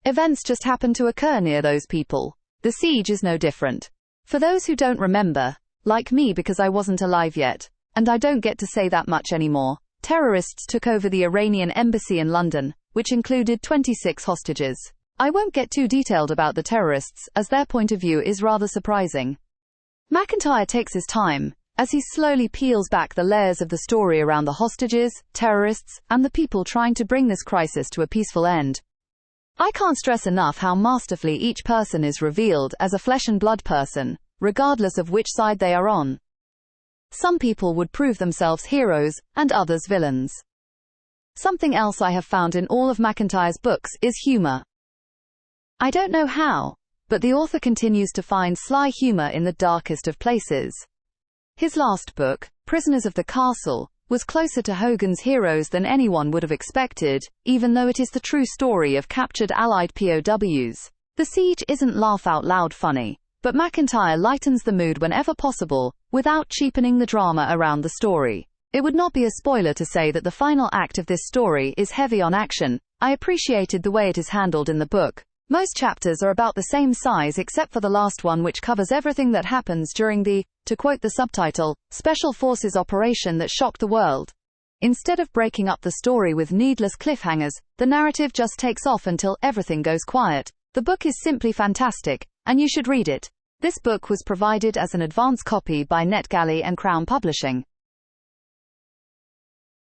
Events just happen to occur near those people. The Siege is no different. For those who don't remember, like me because I wasn't alive yet, and I don't get to say that much anymore, terrorists took over the Iranian embassy in London, which included 26 hostages. I won't get too detailed about the terrorists, as their point of view is rather surprising. McIntyre takes his time, as he slowly peels back the layers of the story around the hostages, terrorists, and the people trying to bring this crisis to a peaceful end. I can't stress enough how masterfully each person is revealed as a flesh and blood person, regardless of which side they are on. Some people would prove themselves heroes, and others villains. Something else I have found in all of McIntyre's books is humor. I don't know how, but the author continues to find sly humor in the darkest of places. His last book, Prisoners of the Castle, was closer to Hogan's Heroes than anyone would have expected, even though it is the true story of captured Allied POWs. The Siege isn't laugh-out-loud funny, but McIntyre lightens the mood whenever possible, without cheapening the drama around the story. It would not be a spoiler to say that the final act of this story is heavy on action. I appreciated the way it is handled in the book. Most chapters are about the same size except for the last one, which covers everything that happens during the, to quote the subtitle, Special Forces operation that shocked the world. Instead of breaking up the story with needless cliffhangers, the narrative just takes off until everything goes quiet. The book is simply fantastic, and you should read it. This book was provided as an advance copy by NetGalley and Crown Publishing.